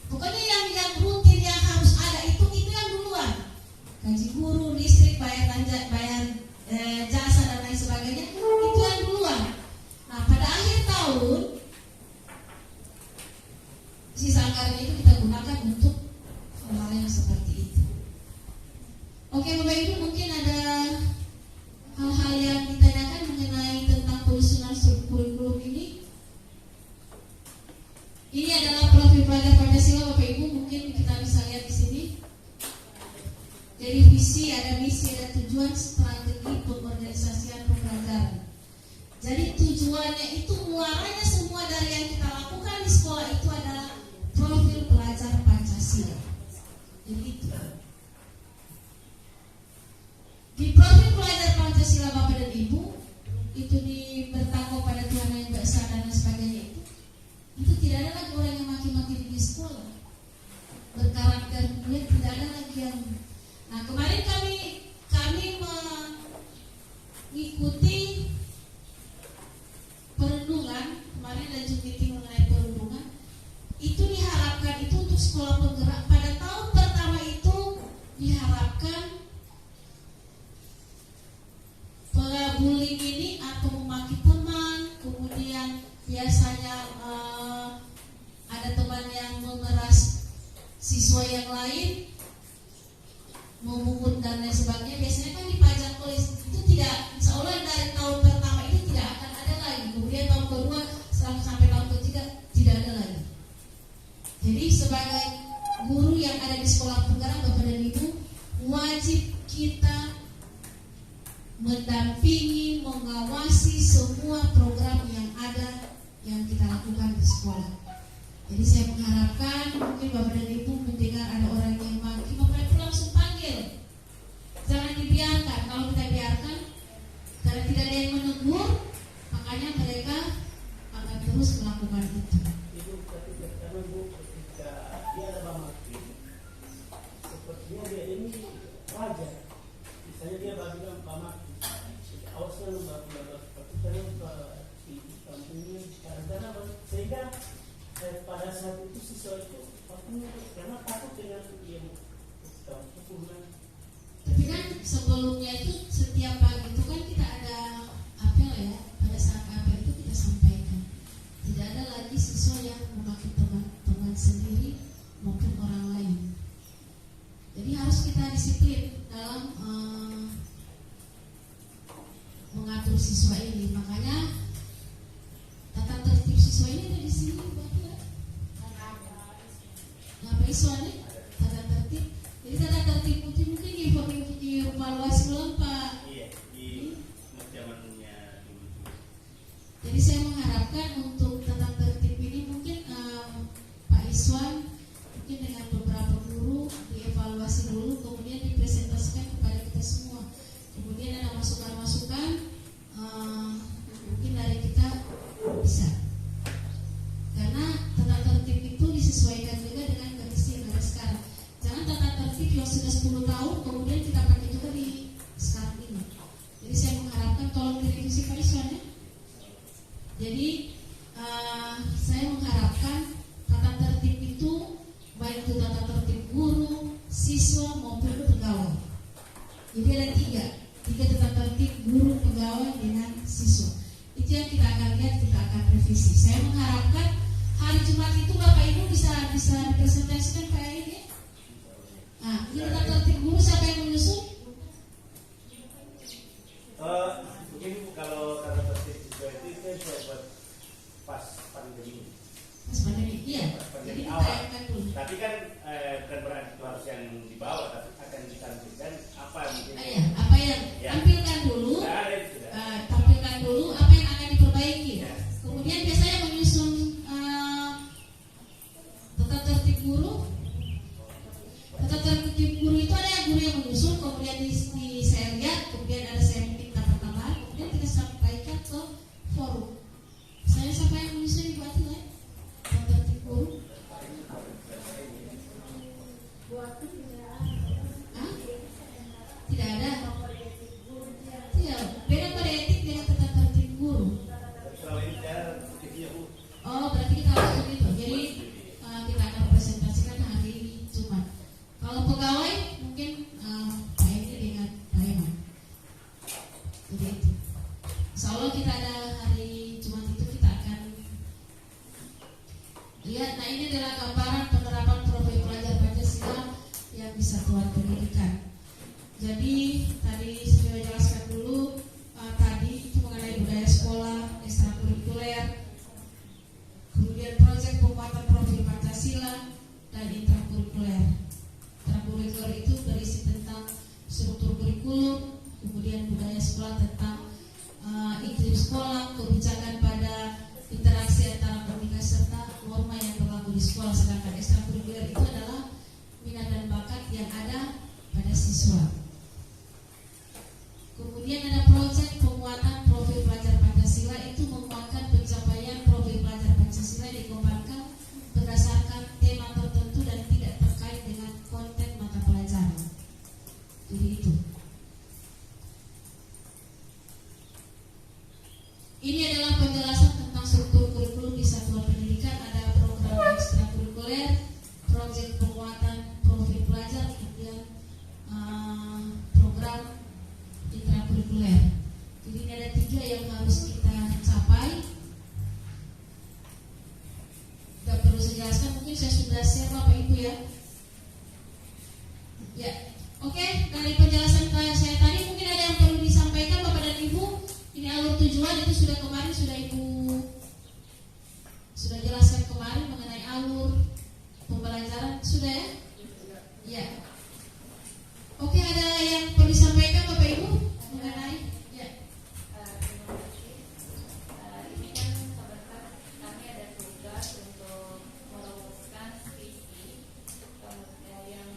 pokoknya yang rutin yang harus ada itu yang duluan. Gaji guru, listrik, bayar jasa dan lain sebagainya, itu yang duluan. Nah, pada akhir tahun sisa anggaran itu kita gunakan untuk hal-hal yang seperti itu. Oke Bapak Ibu, mungkin ada hal-hal yang ditanyakan mengenai tentang penyusunan kurikulum ini. Ini adalah profil pelajar Pancasila Bapak Ibu, mungkin kita bisa lihat di sini. Jadi visi, ada misi, ada tujuan, strategi pengorganisasian pembelajaran. Jadi tujuannya itu muaranya semua dari yang kita lakukan di sekolah itu adalah profil pelajar Pancasila. Jadi itu. Di profil pelajar Pancasila Bapak dan Ibu itu bertakwa pada Tuhan yang Esa dan sebagainya itu tidak ada lagi orang yang maki-maki di sekolah. Berkarakter mulia, tidak ada lagi yang. Nah, kemarin kami mengikuti perundungan, kemarin ada Zoom meeting mengenai perundungan. Itu diharapkan itu untuk sekolah penggerak. Pada tahun pertama itu diharapkan bullying ini atau memaki teman, kemudian biasanya ada teman yang memeras siswa yang lain, memungut dan lain sebagainya, biasanya kan dipajang polis itu tidak, insya Allah dari tahun pertama itu tidak akan ada lagi. Kemudian tahun kedua sampai tahun ketiga tidak ada lagi. Jadi sebagai guru yang ada di sekolah penggerak, Bapak dan Ibu, wajib kita mendampingi, mengawasi semua program yang ada yang kita lakukan di sekolah. Jadi saya mengharapkan mungkin Bapak dan Ibu mendengar ada orang yang maki, Bapak Ibu langsung panggil. Jangan dibiarkan. Kalau kita biarkan, karena tidak ada yang menegur, makanya mereka akan terus melakukan itu. Itu ketika dia ada maki, sepertinya dia ini wajar. Misalnya dia bilang maki, awasnya lu di kampungnya karena sehingga pada saat itu siswa itu karena takut dengan dia hukuman. Tapi kan sebelumnya itu setiap pagi itu kan kita ada apel ya. Pada saat apel itu kita sampaikan tidak ada lagi siswa yang memakai teman sendiri maupun orang lain. Jadi harus kita disiplin dalam mengatur siswa ini. Makanya tata tertib siswa ini ada di sini, Bapak. Apa isonya? Tata tertib. Jadi tata tertib itu mungkin dievaluasi ulang, Pak. Iya, di zamannya dulu. Jadi saya mengharapkan untuk tata tertib ini mungkin Pak Iswan mungkin dengan beberapa guru dievaluasi dulu, kemudian dipresentasikan kepada kita semua. Kemudian ada masukan-masukan, mungkin dari kita bisa. Karena tata tertib itu disesuaikan juga dengan kondisi yang ada sekarang. Jangan tata tertib yang sudah 10 tahun kemudian kita pakai juga di sekarang ini. Jadi saya mengharapkan tolong direvisi Pak Iswan ya. Jadi saya mengharapkan tata tertib itu baik itu tata tertib guru, siswa maupun pegawai. Jadi ada tiga tata tertib guru, pegawai dengan siswa. Itu yang kita akan lihat, kita akan revisi. Saya mengharapkan hari Jumat itu Bapak Ibu bisa dipresentasikan kayak ini. Nah, ini tata tertib guru siapa yang menyusun? Mungkin kalau tata tertib siswa itu kan saya buat pas pandemi. Mas Pandemi, iya. Pas Jadi pandemi kita awal. akan dulu. Tapi kan bukan berarti itu harus yang dibawa, tapi akan ditampilkan apa mungkin. Iya, apa yang Ya. tampilkan dulu, Sudah ada itu sudah. tampilkan dulu apa yang akan diperbaiki. Ya. Kemudian biasanya menyusun tata tertib guru. Tata tertib guru itu ada yang guru yang menyusun, kemudian saya lihat, kemudian ada saya minta pertambahan, kemudian kita sampaikan ke forum. Saya siapa yang menyusun Ibu Atila? Tata tertib guru. Hah? Tidak ada. Tidak. Beda kode etik dengan tata tertib guru. Kalau ini saya titiknya Bu. Oh, berarti kita harus begitu. Jadi kita akan presentasikan hari Jumat. Kalau pegawai mungkin Pak Edi dengan Pak Eman. Jadi itu. Insya Allah kita ada hari Jumat itu kita akan lihat. Nah, ini adalah gambaran penerapan profil pelajar Pancasila yang di satuan pendidikan. Jadi tadi saya jelaskan dulu tadi itu mengenai budaya sekolah, ekstrakurikuler, kemudian proyek penguatan profil Pancasila dan intrakurikuler. Intrakurikuler itu berisi tentang struktur kurikulum, kemudian budaya sekolah tentang iklim sekolah, kebijakan pada interaksi antara pendidikan serta norma yang berlaku di sekolah. Sedangkan ekstrakurikuler itu adalah minat dan bakat yang ada pada siswa. Kemudian ada proyek penguatan profil pelajar Pancasila, itu menguatkan pencapaian profil pelajar Pancasila yang dikembangkan berdasarkan tema tertentu dan tidak terkait dengan konten mata pelajaran. Jadi itu. Ini adalah penjelasan tentang struktur kurikulum di satuan pendidikan. Ada program ekstrakurikuler, proyek penguatan profil pelajar, kemudian program intrakurikuler. Jadi ini ada 3 yang harus kita capai. Tidak perlu saya jelaskan, mungkin saya sudah share Bapak Ibu ya. Ya, Oke, dari penjelasan saya tadi mungkin ada yang perlu disampaikan Bapak dan Ibu. Ini alur tujuan itu sudah kemarin sudah Ibu sudah jelaskan kemarin mengenai alur pembelajaran, sudah ya? Ya. Oke, ada yang perlu disampaikan Bapak Ibu mengenai? Ya. Terima kasih. Ini kan sebentar kami ada tugas untuk merumuskan visi. Kemudian yang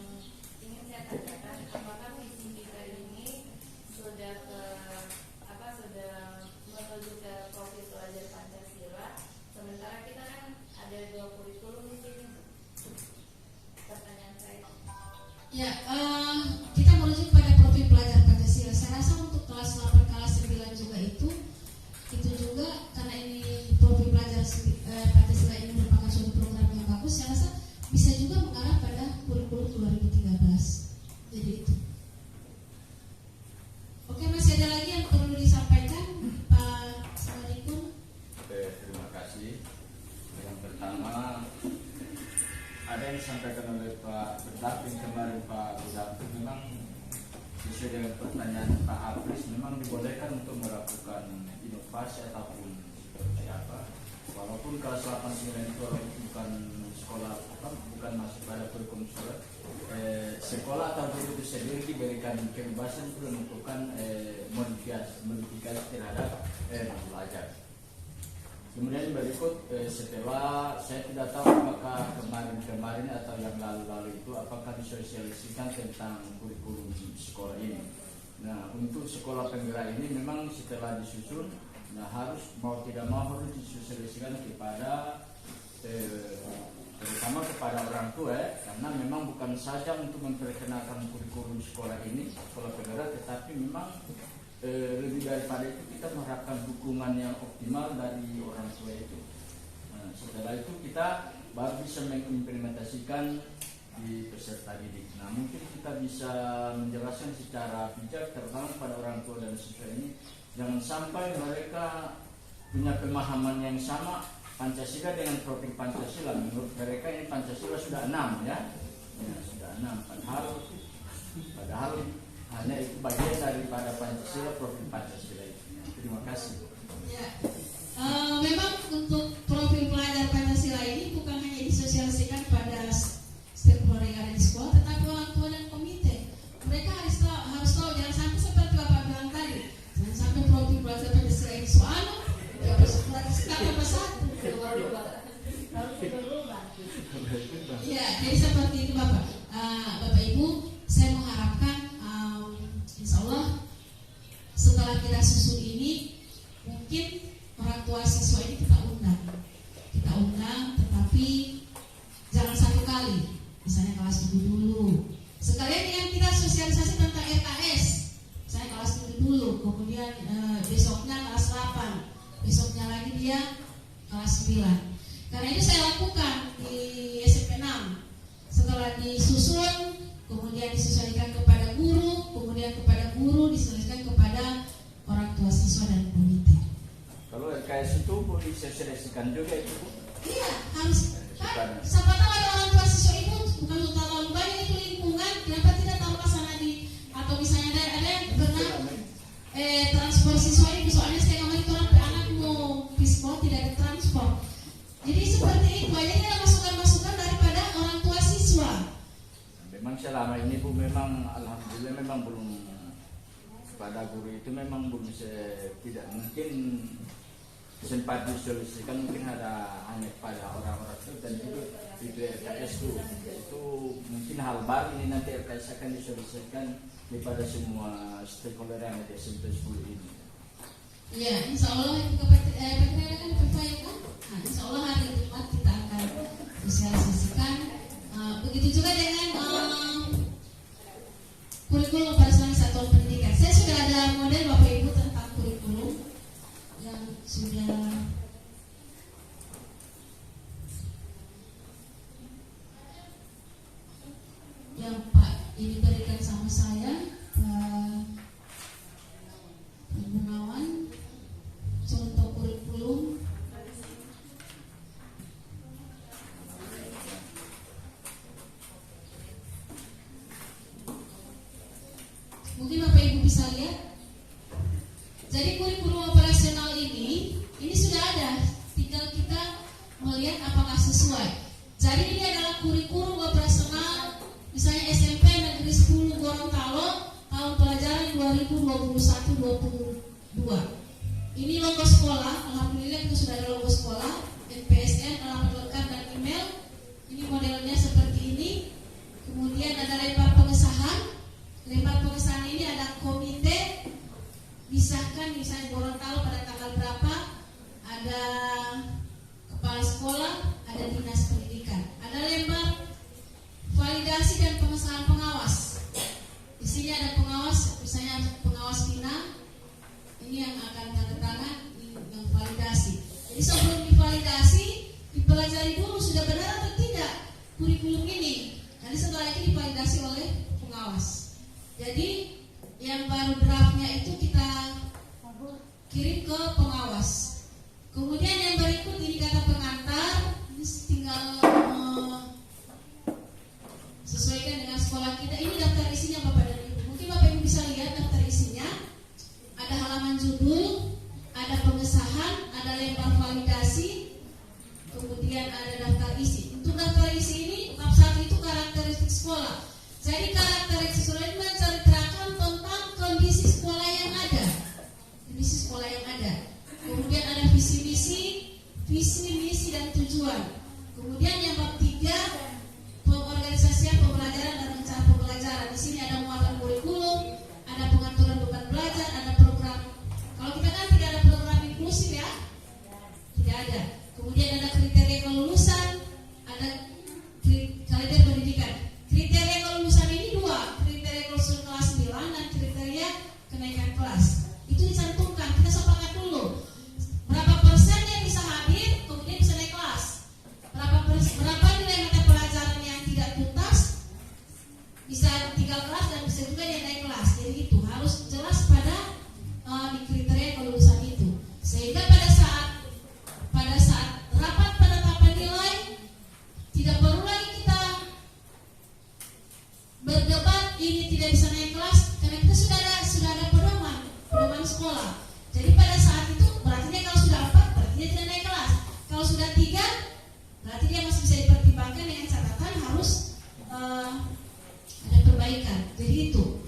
ingin saya tanyakan, apakah visi kita ini sudah sudah menuju ke profil pelajar Pancasila? Sementara kita kan ada 2 kurikulum di sini. Pertanyaan saya. Ya, kita menuju pada profil pelajar Pancasila. Saya rasa untuk kelas 8, kelas 9 juga itu juga karena ini profil pelajar Pancasila ini merupakan suatu program yang bagus. Saya rasa bisa juga mengarah pada kurikulum 2013. Jadi itu. Oke, masih ada lagi yang perlu disampaikan, Pak Assalamualaikum. Oke, terima kasih. Yang pertama, ada yang disampaikan oleh Pak Berdamping kemarin, Pak Berdamping, memang sesuai dengan pertanyaan Pak Apris, memang dibolehkan untuk melakukan inovasi ataupun seperti apa. Walaupun kelas 8 9 itu bukan sekolah bukan masuk pada kurikulum sekolah, sekolah atau guru itu sendiri diberikan kebebasan untuk melakukan modifikasi terhadap belajar. Kemudian berikut setelah saya tidak tahu apakah kemarin atau yang lalu-lalu itu apakah disosialisasikan tentang kurikulum sekolah ini. Nah, untuk sekolah penggerak ini memang setelah disusun, nah harus mau tidak mau harus disosialisasikan kepada terutama kepada orang tua karena memang bukan saja untuk memperkenalkan kurikulum sekolah ini, sekolah penggerak, tetapi memang lebih daripada itu kita mengharapkan dukungan yang optimal dari orang tua itu. Nah, setelah itu kita baru bisa mengimplementasikan di peserta didik. Nah, mungkin kita bisa menjelaskan secara bijak terutama pada orang tua dan siswa ini, jangan sampai mereka punya pemahaman yang sama Pancasila dengan profil Pancasila. Menurut mereka ini Pancasila sudah 6 ya, sudah 6. Padahal hanya itu bagian daripada Pancasila, profil Pancasila itu. Terima kasih. Ya, memang untuk profil pelajar Pancasila ini bukan hanya disosialisasikan pada stakeholder yang ada di sekolah, tetapi orang tua dan komite. Mereka harus tahu, jangan sampai seperti Bapak bilang tadi, jangan sampai profil pelajar Pancasila ini soal nomor 1. Ya, jadi seperti itu Bapak. Bapak Ibu, saya mengharapkan insya Allah setelah kita susun ini mungkin orang tua siswa ini kita undang, tetapi jangan satu kali, misalnya kelas 7 dulu, sekalian dengan kita sosialisasi tentang RKS, misalnya kelas 7 dulu, kemudian besoknya kelas 8, besoknya lagi dia kelas 9. Karena itu saya lakukan di SMP 6. Setelah disusun, kemudian disesuaikan kepada guru, disesuaikan kepada orang tua siswa dan komite. Kalau LKS itu boleh disosialisasikan juga itu, Bu? Iya, harus. Kan, siapa tahu ada orang tua siswa itu bukan untuk terlalu banyak itu lingkungan, kenapa tidak tahu sana di atau misalnya ada yang pernah transport siswa ini, soalnya saya ngomong itu orang anak mau sekolah tidak ada transport. Jadi seperti itu, banyak ada masukan-masukan daripada orang tua siswa. Memang selama ini Bu, memang alhamdulillah memang belum pada guru itu memang belum tidak mungkin sempat disolusikan, mungkin ada hanya pada orang-orang itu dan itu RKS itu mungkin hal baru ini, nanti RKS akan disolusikan kepada semua stakeholder yang ada di SMP 10 ini. Iya, insya Allah itu perkiraan kan percaya kan? Nah, insya Allah hari Jumat kita akan sosialisasikan. Begitu juga dengan kurikulum pada salah satuan pendidikan. Saya sudah ada model Bapak Ibu tentang kurikulum yang sudah yang Pak ini berikan sama saya, Pak Gunawan, contoh kurikulum. Mungkin Bapak Ibu bisa lihat. Jadi kurikulum operasional ini sudah ada, tinggal kita melihat apakah sesuai. Jadi ini adalah kurikulum operasional misalnya SMP Negeri 10 Gorontalo tahun pelajaran 2021-22. Ini logo sekolah, alhamdulillah kita sudah ada logo sekolah, NPSN, alamat lengkap dan email. Ini modelnya seperti ini. Kemudian ada lembar pengesahan. Lembar pengesahan ini ada komite disahkan misalnya Gorontalo pada tanggal berapa, ada kepala sekolah, ada dinas pendidikan. Ada lembar validasi dan pengesahan pengawas. Di sini ada pengawas, misalnya pengawas Pina. Ini yang akan tanda tangan, ini yang validasi. Jadi sebelum divalidasi, dipelajari dulu sudah benar atau tidak kurikulum ini. Nanti setelah itu divalidasi oleh pengawas. Jadi yang baru draftnya itu kita kirim ke pengawas. Kemudian yang berikut ini kata pengantar, ini tinggal sesuaikan dengan sekolah kita. Ini daftar isinya Bapak dan Ibu. Mungkin Bapak Ibu bisa lihat daftar isinya. Ada halaman judul, ada pengesahan, ada lembar validasi, kemudian ada daftar isi. Untuk daftar isi ini, bab 1 itu karakteristik sekolah. Jadi karakteristik sekolah ini menceritakan tentang kondisi sekolah yang ada. Kondisi sekolah yang ada. Kemudian ada visi misi dan tujuan. Kemudian yang bab 3, pengorganisasian pembelajaran dan rencana pembelajaran. Di sini ada muatan kurikulum, ada pengaturan beban belajar, ada program. Kalau kita kan tidak ada program inklusif ya, tidak ada. Kemudian ada kriteria kelulusan, ada kalender pendidikan. Kriteria kelulusan ini 2, kriteria kelulusan kelas 9 dan kriteria kenaikan kelas. Itu dicantumkan, kita sepakat dulu. Berapa persen yang bisa hadir, kemudian bisa naik kelas. Berapa nilai mata pelajaran yang tidak tuntas, bisa tinggal kelas dan bisa juga dia naik kelas. Jadi itu harus jelas pada di kriteria kelulusan itu. Sehingga pada saat rapat penetapan nilai tidak perlu lagi kita berdebat ini tidak bisa naik kelas karena kita sudah ada pedoman sekolah. Jadi pada saat itu berarti dia kalau sudah 4 berarti dia tidak naik kelas. Kalau sudah 3 berarti dia masih bisa dipertimbangkan dengan catatan harus ada perbaikan. Jadi itu.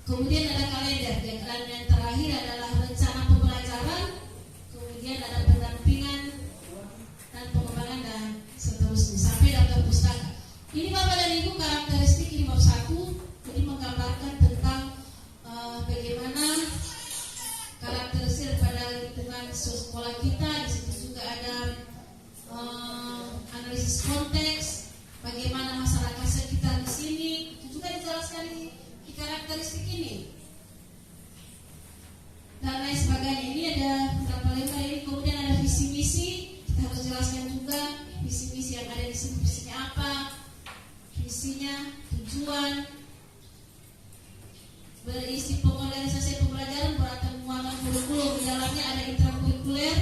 Kemudian ada kalender. Dan yang terakhir adalah rencana pembelajaran. Kemudian ada pendampingan dan pengembangan dan seterusnya sampai daftar pustaka. Ini Bapak dan Ibu karakteristik ini bab 1. Jadi menggambarkan tentang bagaimana karakteristik pada lingkungan sekolah kita. Di situ juga ada analisis konteks, bagaimana masyarakat sekitar di sini. Itu juga dijelaskan di karakteristik ini dan lain sebagainya. Ini ada berapa lembar ini. Kemudian ada visi misi, kita harus jelaskan juga visi misi yang ada di sini. Visinya apa? Visinya, tujuan, berisi pengorganisasian pembelajaran, berarti muatan kurikulum. Di dalamnya ada intrakurikuler,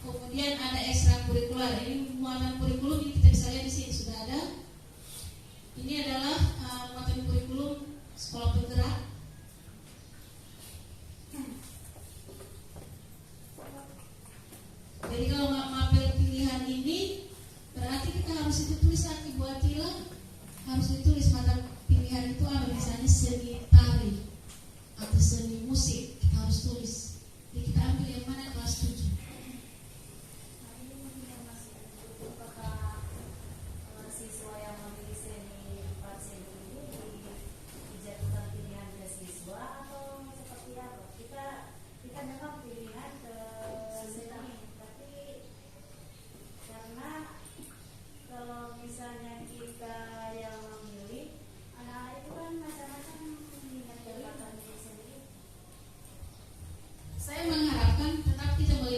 kemudian ada ekstrakurikuler. Ini muatan kurikulum ini kita bisa lihat di sini sudah ada. Ini adalah muatan kurikulum sekolah penggerak. Jadi kalau mapel pilihan ini berarti kita harus itu tulis lagi buat Tila, harus ditulis mata pilihan itu apa, misalnya seni tari atau seni musik, kita harus tulis. Jadi kita ambil yang mana kelas 7. Apakah siswa yang memilih seni 4 seni ini dijatuhkan pilihan ke siswa atau seperti apa? Kita memang pilihan ke seni, tapi karena kalau misalnya kita yang memilih, anak itu kan macam-macam minat bakatnya sendiri. Saya mengharapkan tetap kita melihat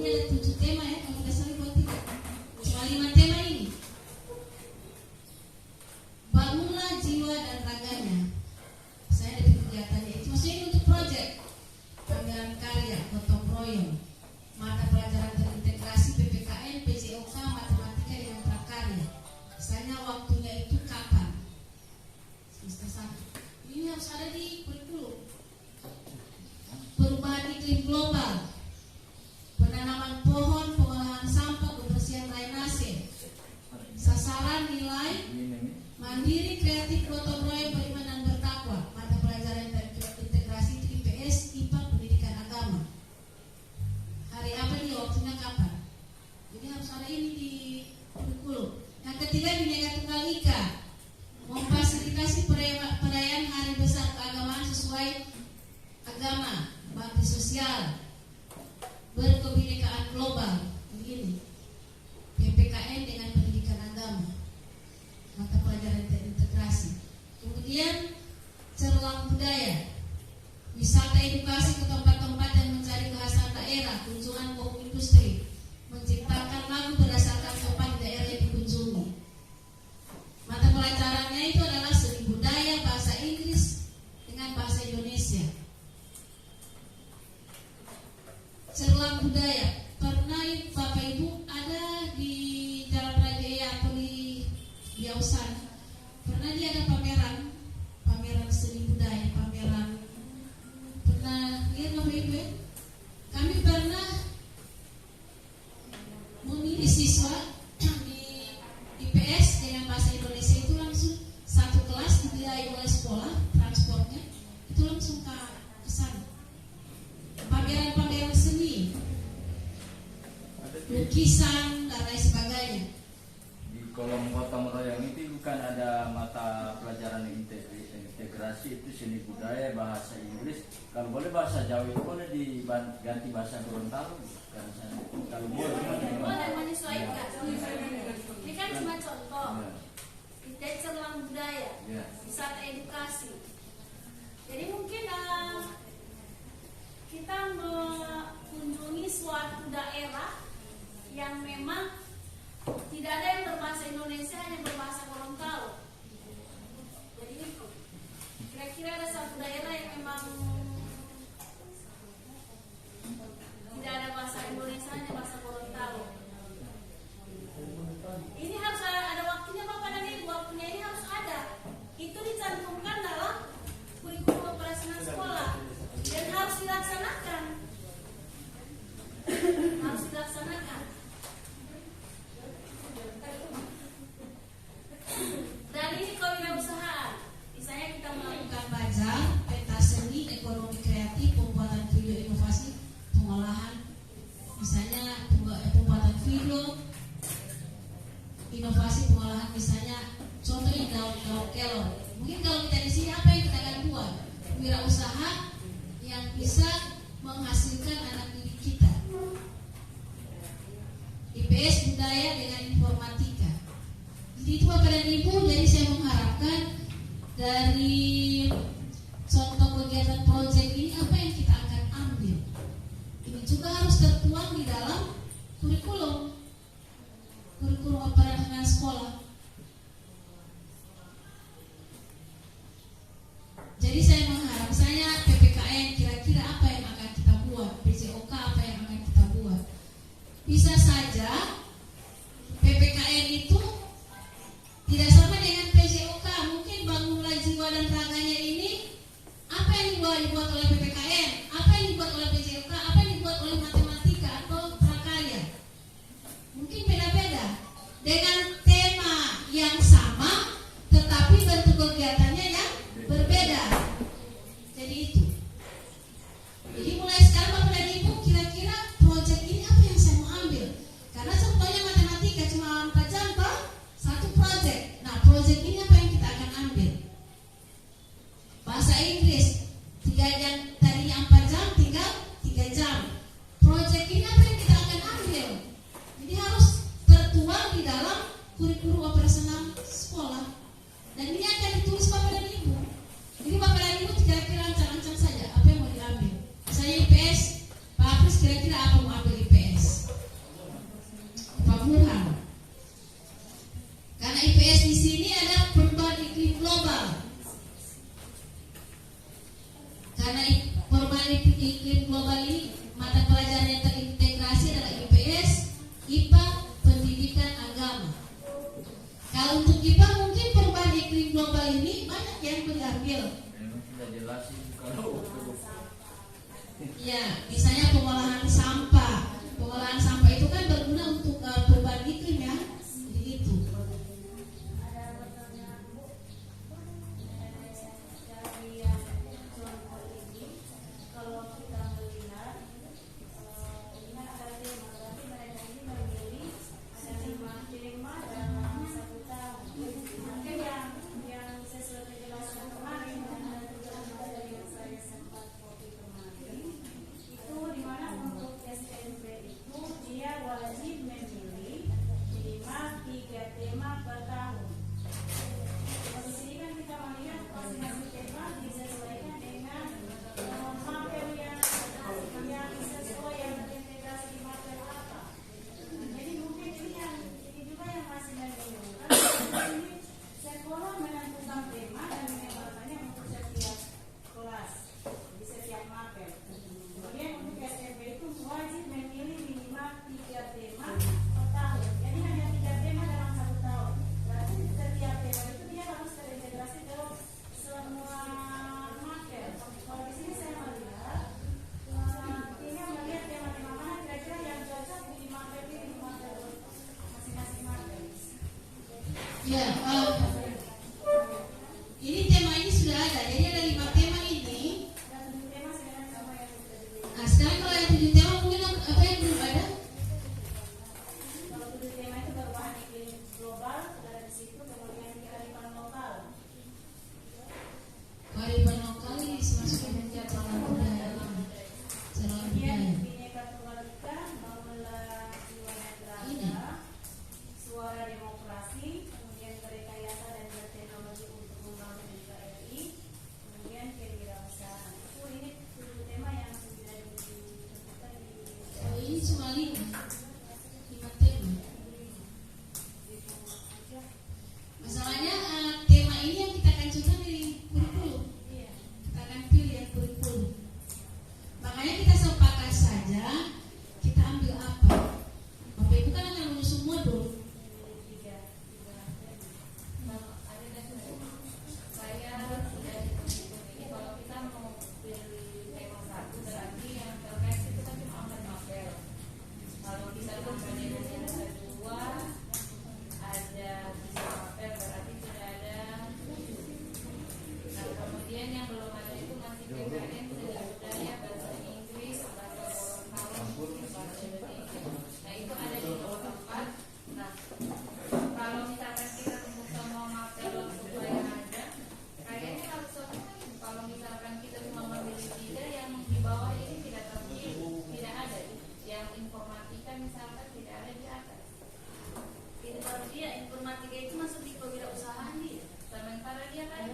Ini ada 7 tema ya, kalau tidak salah buat 3. Cuma 5 tema ini. Bangunlah jiwa dan raganya. Saya ada kegiatannya itu. Maksudnya ini untuk proyek anggaran karya, gotong royong, mata pelajaran terintegrasi PPKN, PJOK, matematika dengan prakarya. Misalnya waktunya itu kapan? Semester 1. Ini harus ada di kurikulum. Perubahan iklim global, penanaman pohon, pengolahan sampah, kebersihan drainase. Sasaran nilai mandiri, kreatif, gotong royong, beriman dan bertakwa. Mata pelajaran integrasi itu IPS, IPA, pendidikan agama. Hari apa nih, waktunya kapan? Jadi harus ada ini di kurikulum. Yang ketiga, Bhinneka Tunggal Ika, memfasilitasi perayaan hari besar keagamaan sesuai agama, bakti sosial, berkebinekaan global. Begini, PPKN dengan pendidikan agama, mata pelajaran terintegrasi. Kemudian cerlang budaya, wisata edukasi ke tempat-tempat yang mencari kekhasan daerah, kunjungan ke industri, menciptakan lagu berdasarkan sopan daerah yang dikunjungi. Mata pelajarannya itu adalah seni budaya, bahasa Inggris dengan bahasa Indonesia. Cerlang budaya, pernah Bapak Ibu ada di Jalan Raja atau di Ausan, pernah dia ada pameran seni budaya, pameran. Pernah lihat Bapak Ibu ya? Kami pernah memilih siswa di IPS dengan bahasa Indonesia itu langsung satu kelas dibiayai oleh sekolah, transportnya itu langsung ke sana. Pameran seni, lukisan dan lain sebagainya. Di kolom gotong royong itu bukan ada mata pelajaran integrasi, itu seni budaya, bahasa Inggris. Kalau boleh bahasa Jawa itu boleh diganti bahasa Gorontalo. Kalau Boleh menyesuaikan. Ini kan cuma contoh. Kita cerlang budaya, wisata edukasi. Jadi mungkin kita mengunjungi suatu daerah yang memang tidak ada yang berbahasa Indonesia, hanya berbahasa Gorontalo. Jadi itu kira-kira ada satu daerah yang memang tidak ada bahasa Indonesia, hanya bahasa Gorontalo. Ini harus ada waktunya Bapak dan Ibu, waktunya ini harus ada. Itu dicantumkan dalam kurikulum operasional sekolah dan harus dilaksanakan. Harus dilaksanakan. Dan ini kewirausahaan. Misalnya kita melakukan Bazar, peta seni, ekonomi kreatif, pembuatan video inovasi, pengolahan, misalnya pembuatan video, inovasi pengolahan, misalnya contohnya daun kelor. Mungkin kalau kita di sini apa yang kita akan buat? Wirausaha yang bisa menghasilkan anak didik kita. IPS budaya dengan informatika. Jadi itu Bapak dan Ibu, jadi saya mengharapkan dari contoh kegiatan proyek ini apa yang kita akan ambil. Ini juga harus tertuang di dalam kurikulum operasional sekolah. Jadi saya mengharap, misalnya PPKN kira-kira apa yang akan kita buat, PJOK apa yang akan kita buat. Bisa saja PPKN itu tidak sama dengan PJOK. Mungkin bangunlah jiwa dan raganya ini, apa yang dibuat oleh PPKN, apa yang dibuat oleh PJOK, apa yang dibuat oleh matematika atau prakarya. Mungkin beda-beda dengan tema yang sama, tetapi bentuk kegiatannya yang berbeda. Jadi itu. Jadi mulai sekarang Bapak dan Ibu, kira-kira proyek ini apa yang saya mau ambil? Karena pelajaran yang terintegrasi adalah IPS, IPA, pendidikan agama. Kalau untuk IPA mungkin perubahan iklim global ini banyak yang mengambil. Memang sudah jelas sih kalau Ya, misalnya pengolahan sampah. Pengolahan sampah itu kan berguna untuk perubahan iklim ya. Jadi itu. Ada pertanyaan Bu dari yang contoh ini, kalau kita melihat ini ada tema, berarti mereka ini memilih ada 5 tema dalam 1 tahun. Mungkin yang saya sudah jelaskan kemarin dan ada juga dari yang saya sempat copy kemarin itu dimana untuk SMP itu dia wajib memilih minimal 3 tema per tahun. Di sini kan kita melihat masing-masing tema disesuaikan dengan mapel yang sesuai yang terintegrasi di mapel apa. Jadi mungkin ini juga yang masih membingungkan. Ini sekolah menentukan tema dan menyebarkannya untuk setiap kelas di setiap mapel. Kemudian untuk SMP itu wajib memilih minimal 3 tema per tahun. Jadi hanya 3 tema dalam 1 tahun. Berarti setiap tema itu dia harus terintegrasi ke semua mapel. Kalau di sini saya melihat tinggal melihat tema-tema mana kira-kira yang cocok di mapel ini, di mapel masing-masing mapel. Ya, ini tema ini sudah ada. Jadi ada 5 tema ini. Dan 7 tema sebenarnya sama yang sudah diberikan. Nah, sekarang kalau yang 7 tema mungkin apa yang belum ada? Kalau 7 tema itu perubahan iklim global sudah ada di situ, kemudian kearifan lokal. Kearifan lokal ini masukkan kegiatan budaya. Cara Kemudian budaya. Bhinneka Tunggal Ika, bangunlah jiwa netralita, suara demokrasi, kemudian berrekayasa dan berteknologi untuk membangun NKRI, kemudian kewirausahaan. Itu ini 7 tema yang sudah ditentukan di Oh, ini cuma 5 tema. Masalahnya tema ini yang kita akan coba di kurikulum. Iya. Kita akan pilih yang kurikulum. Makanya kita sepakat saja kita ambil apa. Bapak Ibu kan akan mengusung modul. Saya sudah ini kalau kita mau pilih tema 1 berarti yang terkait itu kan cuma 4 mapel. Kalau kita tambahnya yang kedua ada 3 mapel berarti sudah ada. Nah kemudian yang belum ada itu masih PKN seni budaya, bahasa Inggris, bahasa Gorontalo, bahasa Indonesia. Nah itu ada di nomor 4. Nah kalau misalkan kita untuk semua mapel supaya ada, kayaknya harus semua. Kalau misalkan kita cuma memilih 3 yang di bawah ini tidak terpilih, tidak ada. Yang informatika misalkan tidak ada di atas. Itu baru dia informatika itu masuk di kewirausahaan dia. Sementara dia kan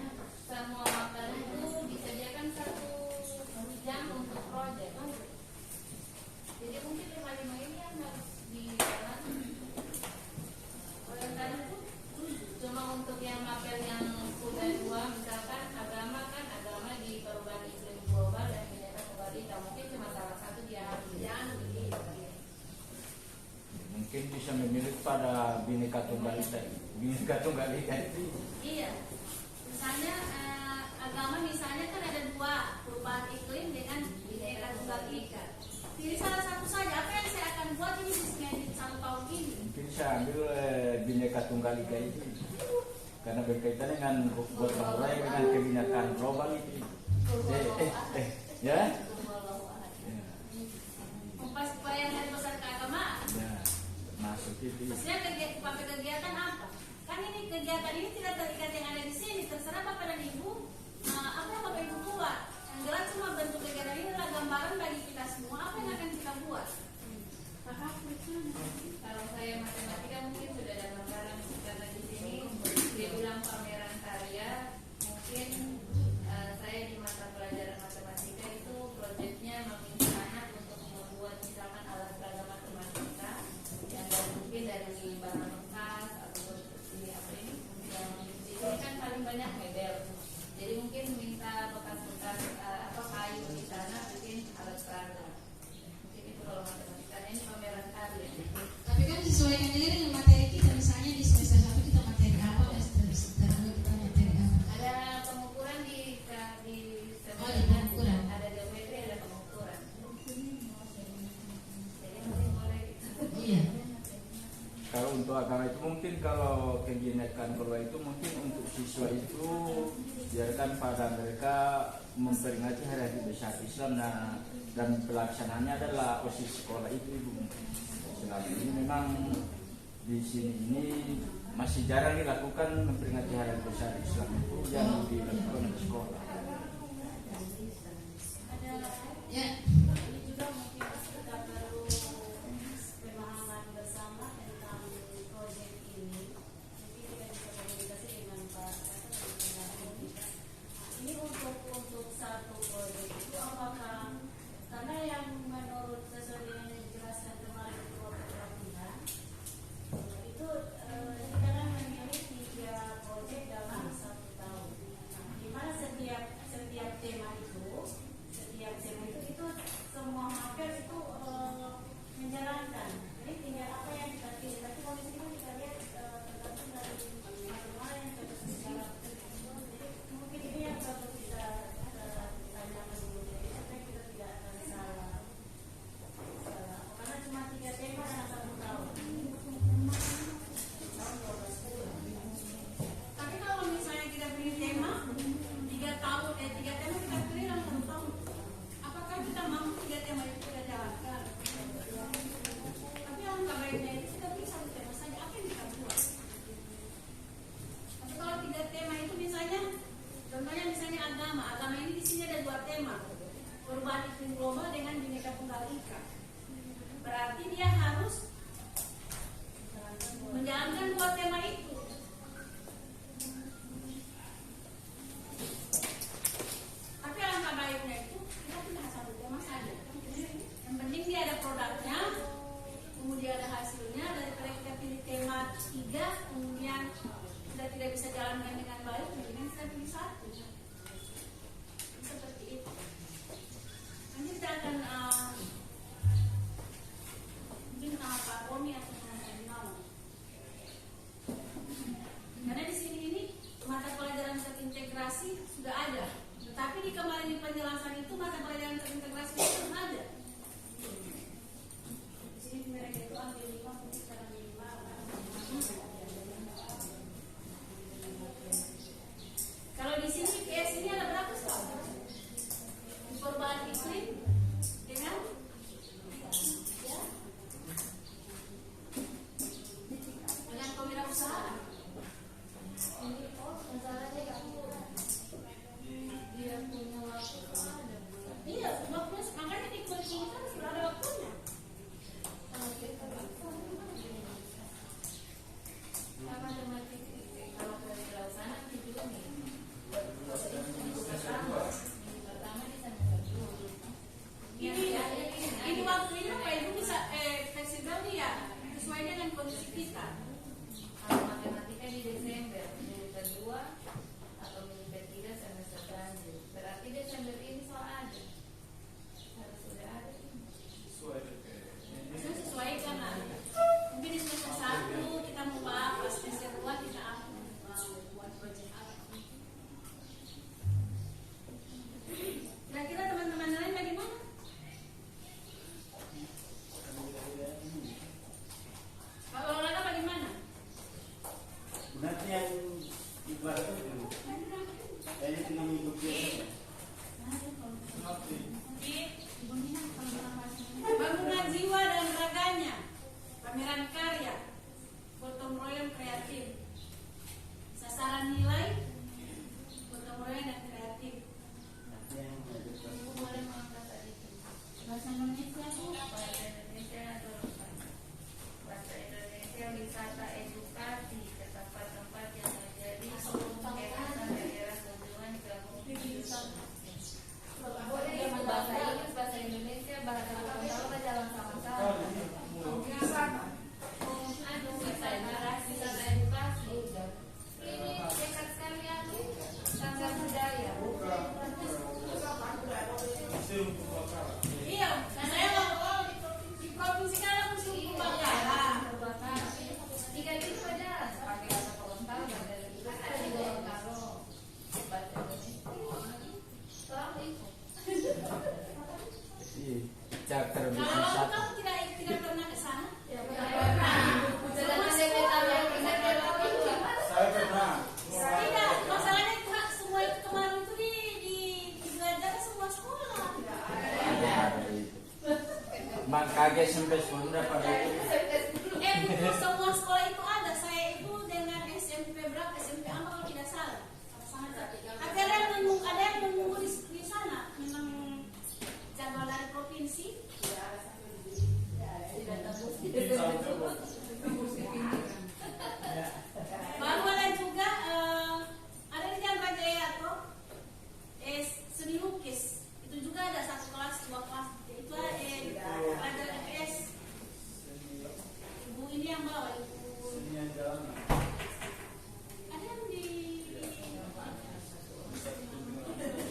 semua mapel itu disediakan 1 jam untuk proyek. Jadi mungkin 5 ini yang harus dijalankan. Oleh karena itu cuma untuk yang mapel yang sudah 2 misalkan agama kan agama di perubahan iklim global dan Bhinneka Tunggal Ika mungkin cuma salah satu dia harus jangan begitu. mungkin bisa memilih pada Bhinneka Tunggal Ika. Bhinneka Tunggal Ika itu Iya. Misalnya agama misalnya kan ada 2, perubahan iklim dengan Bhinneka Tunggal Ika. Pilih salah satu saja. Apa yang saya akan buat ini di 1 tahun ini? mungkin saya ambil Bhinneka Tunggal Ika itu karena berkaitan dengan gotong royong dengan kebinekaan global itu. Ya. Pas supaya hari besar keagamaan. Ya, masuk itu. Maksudnya pakai kegiatan apa? Kan ini kegiatan ini tidak terikat yang ada di sini. Terserah Bapak dan Ibu apa yang Bapak Ibu buat. Yang jelas cuma bentuk kegiatan ini adalah gambaran bagi kita semua apa yang akan kita buat. Kalau saya matematika mungkin sudah ada gambaran karena di sini dia bilang pameran karya mungkin saya di mata pelajaran matematika itu proyeknya meminta anak untuk membuat misalkan alat peraga matematika yang mungkin dari bahan bekas atau seperti apa ini yang di sini kan paling banyak mebel jadi mungkin minta bekas-bekas apa kayu di sana bikin alat peraga mungkin itu kalau untuk agama itu mungkin kalau kegiatan keluar itu mungkin untuk siswa itu biarkan pada mereka memperingati hari besar Islam. Nah, dan pelaksanaannya adalah OSIS sekolah itu Ibu. Selama ini memang di sini ini masih jarang dilakukan memperingati hari besar Islam itu yang dilakukan di sekolah. Ya. Ini juga mungkin kita perlu pemahaman bersama tentang proyek ini. Mungkin kita bisa komunikasi dengan Pak ini untuk satu proyek itu apakah karena yang menurut sesuai dengan yang dijelaskan kemarin itu pelatihan itu kita kan memilih 3 proyek dalam 1 tahun. Nah, di mana setiap tema itu semua hampir itu menjalankan. Jadi tinggal apa yang kita pilih. Tapi kalau di sini kita lihat tergantung dari mana yang cocok secara tertentu. Jadi mungkin ini yang perlu kita tanyakan dulu. Jadi supaya kita tidak akan salah. Karena cuma 3 tema dalam 1 tahun. Tahun 12 Tapi kalau misalnya kita pilih tema 3 tema kita pilih dalam 1 tahun, apakah kita mampu 3 tema itu kita jalankan? Tapi alangkah baiknya itu kita pilih 1 tema saja, apa yang kita buat? Tapi kalau 3 tema itu misalnya, contohnya misalnya agama ini di sini ada 2 tema, perubahan iklim global dengan Bhinneka Tunggal Ika. Berarti dia harus menjalankan 2 tema itu. Tapi alangkah baiknya itu kita pilih 1 tema saja. Yang penting dia ada produknya, kemudian ada hasilnya. Daripada kita pilih tema 3, kemudian kita tidak bisa jalankan dengan baik, mendingan kita pilih 1. Seperti itu. Nanti kita akan mungkin sama Pak Romi atau sama Pak Imawan. Karena di sini ini mata pelajaran terintegrasi sudah ada, tetapi di kemarin di penjelasan itu mata pelajaran terintegrasi itu belum ada. Di sini mereka itu ambil 5 untuk secara minimal. Kalau di sini PS ini ada berapa soal? Perubahan iklim dengan dengan kewirausahaan. Dia punya waktu ada bulan. Iya, waktunya makanya di kurikulum kan sudah ada waktunya. Sama tematik kalau kewirausahaan itu juga nih. Minggu pertama di sana dulu. Ini waktu ini Pak Ibu bisa fleksibel ya, sesuai dengan kondisi kita. Kalau matematika di Desember minggu kedua atau minggu ketiga semester lanjut. Berarti Desember ini soal ada. Harus sudah ada ini. Kita sesuaikan lah. Mungkin di semester 1 kita mau bahas, semester 2 kita buat proyek apa. Kira-kira teman-teman lain bagaimana? Kalau Lana bagaimana? Nanti yang ibaratnya dulu. Ini tinggal mengikuti. Bangunan jiwa dan raganya, pameran karya, gotong royong kreatif, sasaran nilai, gotong royong dan kreatif. Ibu boleh mengangkat tadi itu. Bahasa Indonesia Bu. Bahasa Indonesia atau lupa. Bahasa Indonesia wisata edukasi ke tempat-tempat yang menjadi kekerasan daerah kunjungan ke boleh ya bahasa Inggris, bahasa Indonesia, bahasa lokal kita jalan sama-sama. Wisata edukasi. Ini dekat sekali aku tangga budaya. Iya, nah saya mau di provinsi Kalang musim kebakaran. Tiga gitu aja pakai kata Gorontalo dan ada di Gorontalo bahasa Indonesia. Tolong ikut. Chapter Kalau bisnis 1. kamu tidak pernah ke sana, Ya pernah. Sedangkan DPD Mangkage sampai Sunda pada itu. Buku semua sekolah itu ada. Saya itu dengan SMP berapa? SMP 4 kalau tidak salah. Ada yang menunggu di sana. Memang jadwal dari provinsi. Baru ada juga ada di Jalan Raja Yato seni lukis. Itu juga ada 1 kelas, 2 kelas. Itu ada FPS. Ibu ini yang bawa ibu. Ada yang di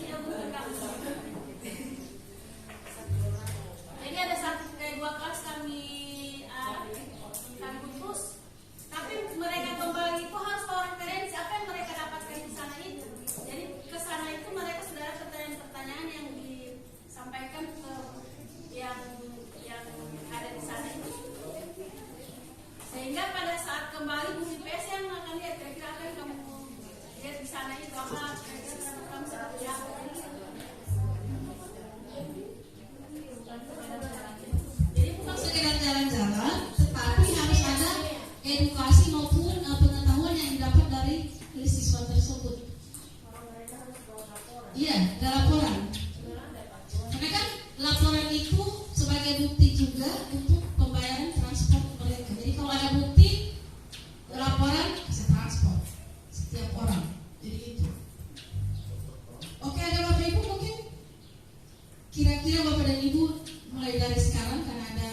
iya betul kamu. Jadi ada 2 kelas kami putus. Tapi mereka kembali itu harus bawa referensi apa yang mereka dapatkan di sana itu. Jadi ke sana itu mereka sudah ada pertanyaan-pertanyaan yang disampaikan ke yang ada di sana itu. Sehingga pada saat kembali Bu IPS yang akan lihat kira-kira apa yang kamu lihat di sana itu apa kira-kira kamu seperti apa. Jadi bukan sekedar jalan-jalan, tetapi harus ada edukasi maupun pengetahuan yang didapat dari siswa tersebut. Iya, ada laporan. Karena kan laporan itu sebagai bukti juga untuk pembayaran transport mereka. Jadi kalau ada bukti laporan bisa transport setiap orang. Jadi itu. Oke, ada Bapak Ibu mungkin kira-kira Bapak dan Ibu mulai dari sekarang karena ada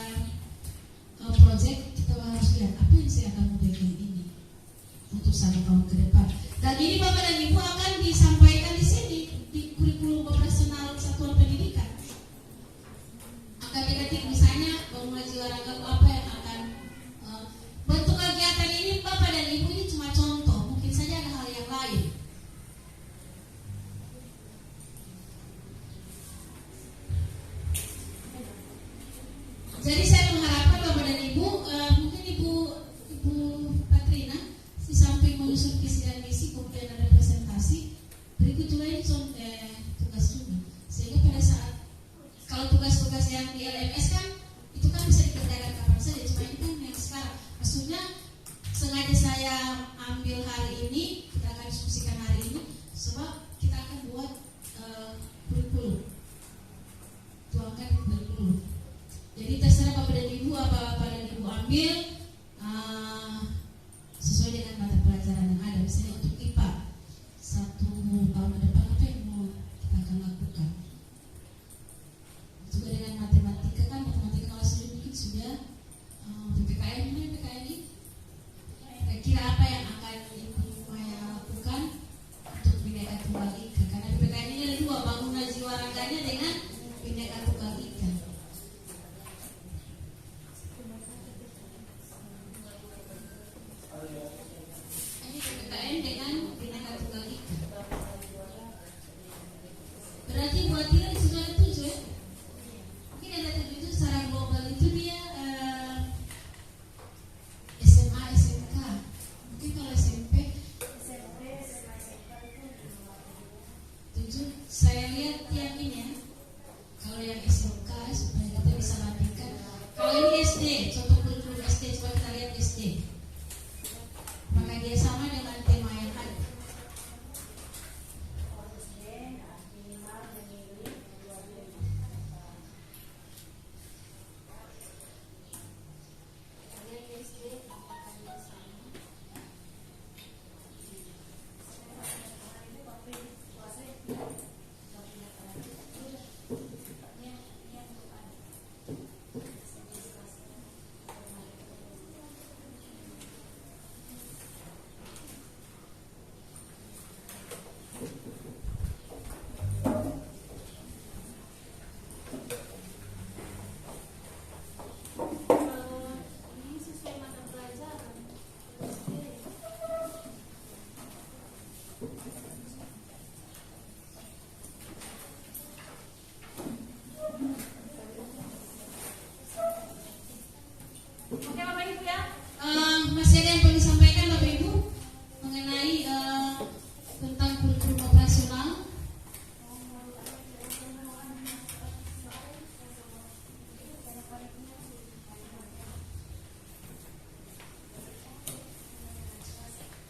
project kita harus lihat apa yang saya akan memberikan ini untuk 1 tahun ke depan. Dan ini Bapak dan Ibu akan disampaikan di sini di kurikulum operasional satuan pendidikan. Akademik misalnya mengaji olahraga apa yang akan bentuk kegiatan ini Bapak dan Ibu ini cuma contoh, mungkin saja ada hal yang lain. Jadi saya mengharapkan Bapak dan Ibu, mungkin Ibu Patrina, di samping menyusun visi dan misi, kemudian ada presentasi, berikut juga ini tugas juga. Sehingga pada saat, kalau tugas-tugas yang di LMS kan, itu kan bisa dikerjakan kapan saja, cuma ini kan yang sekarang. Maksudnya, sengaja saya ambil hari ini, kita akan diskusikan hari ini, sebab kita akan buat kurikulum. Tuangkan kurikulum. Jadi terserah Bapak dan Ibu apa Bapak dan Ibu ambil sesuai dengan mata pelajaran yang ada. Misalnya untuk IPA 1 tahun ke depan apa yang mau kita akan lakukan. Juga dengan matematika kan matematika kelas 1 mungkin sudah PPKN ini kira-kira apa yang akan Ibu Maya lakukan untuk Bhinneka Tunggal Ika. Karena PPKN ini ada 2, bangunan jiwa raganya dengan Bhinneka Tunggal Ika. Ini PPKN dengan Bhinneka Tunggal Ika. Berarti buat dia di situ ada 7 ya? Mungkin ada 7 itu secara global itu dia SMA, SMK. Mungkin kalau SMP 7. Saya lihat yang ini ya. Kalau yang SMK supaya kita bisa latihkan. Kalau ini SD, contoh kurikulum SD, coba kita lihat SD. Maka dia sama dengan tema yang ada.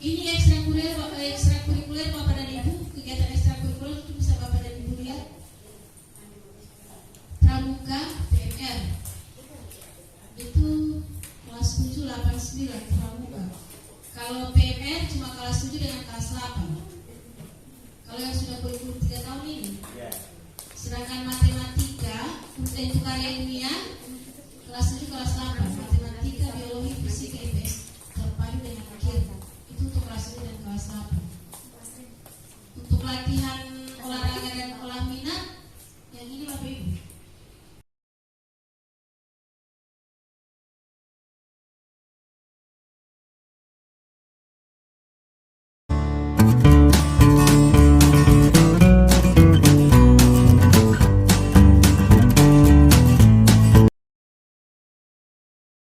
Ini ekstrakurikuler Bapak dan Ibu, kegiatan ekstrakurikuler itu bisa Bapak dan Ibu lihat. Pramuka PMR itu kelas 7, 8, 9 pramuka. Kalau PMR cuma kelas 7 dengan kelas 8. Kalau yang sudah kurikulum 3 tahun ini. Ya. Sedangkan matematika untuk karya ilmiah kelas 7, kelas 8, matematika, biologi, fisika, IPS terpadu dengan akhir. Itu untuk kelas 7 dan kelas 8. Untuk latihan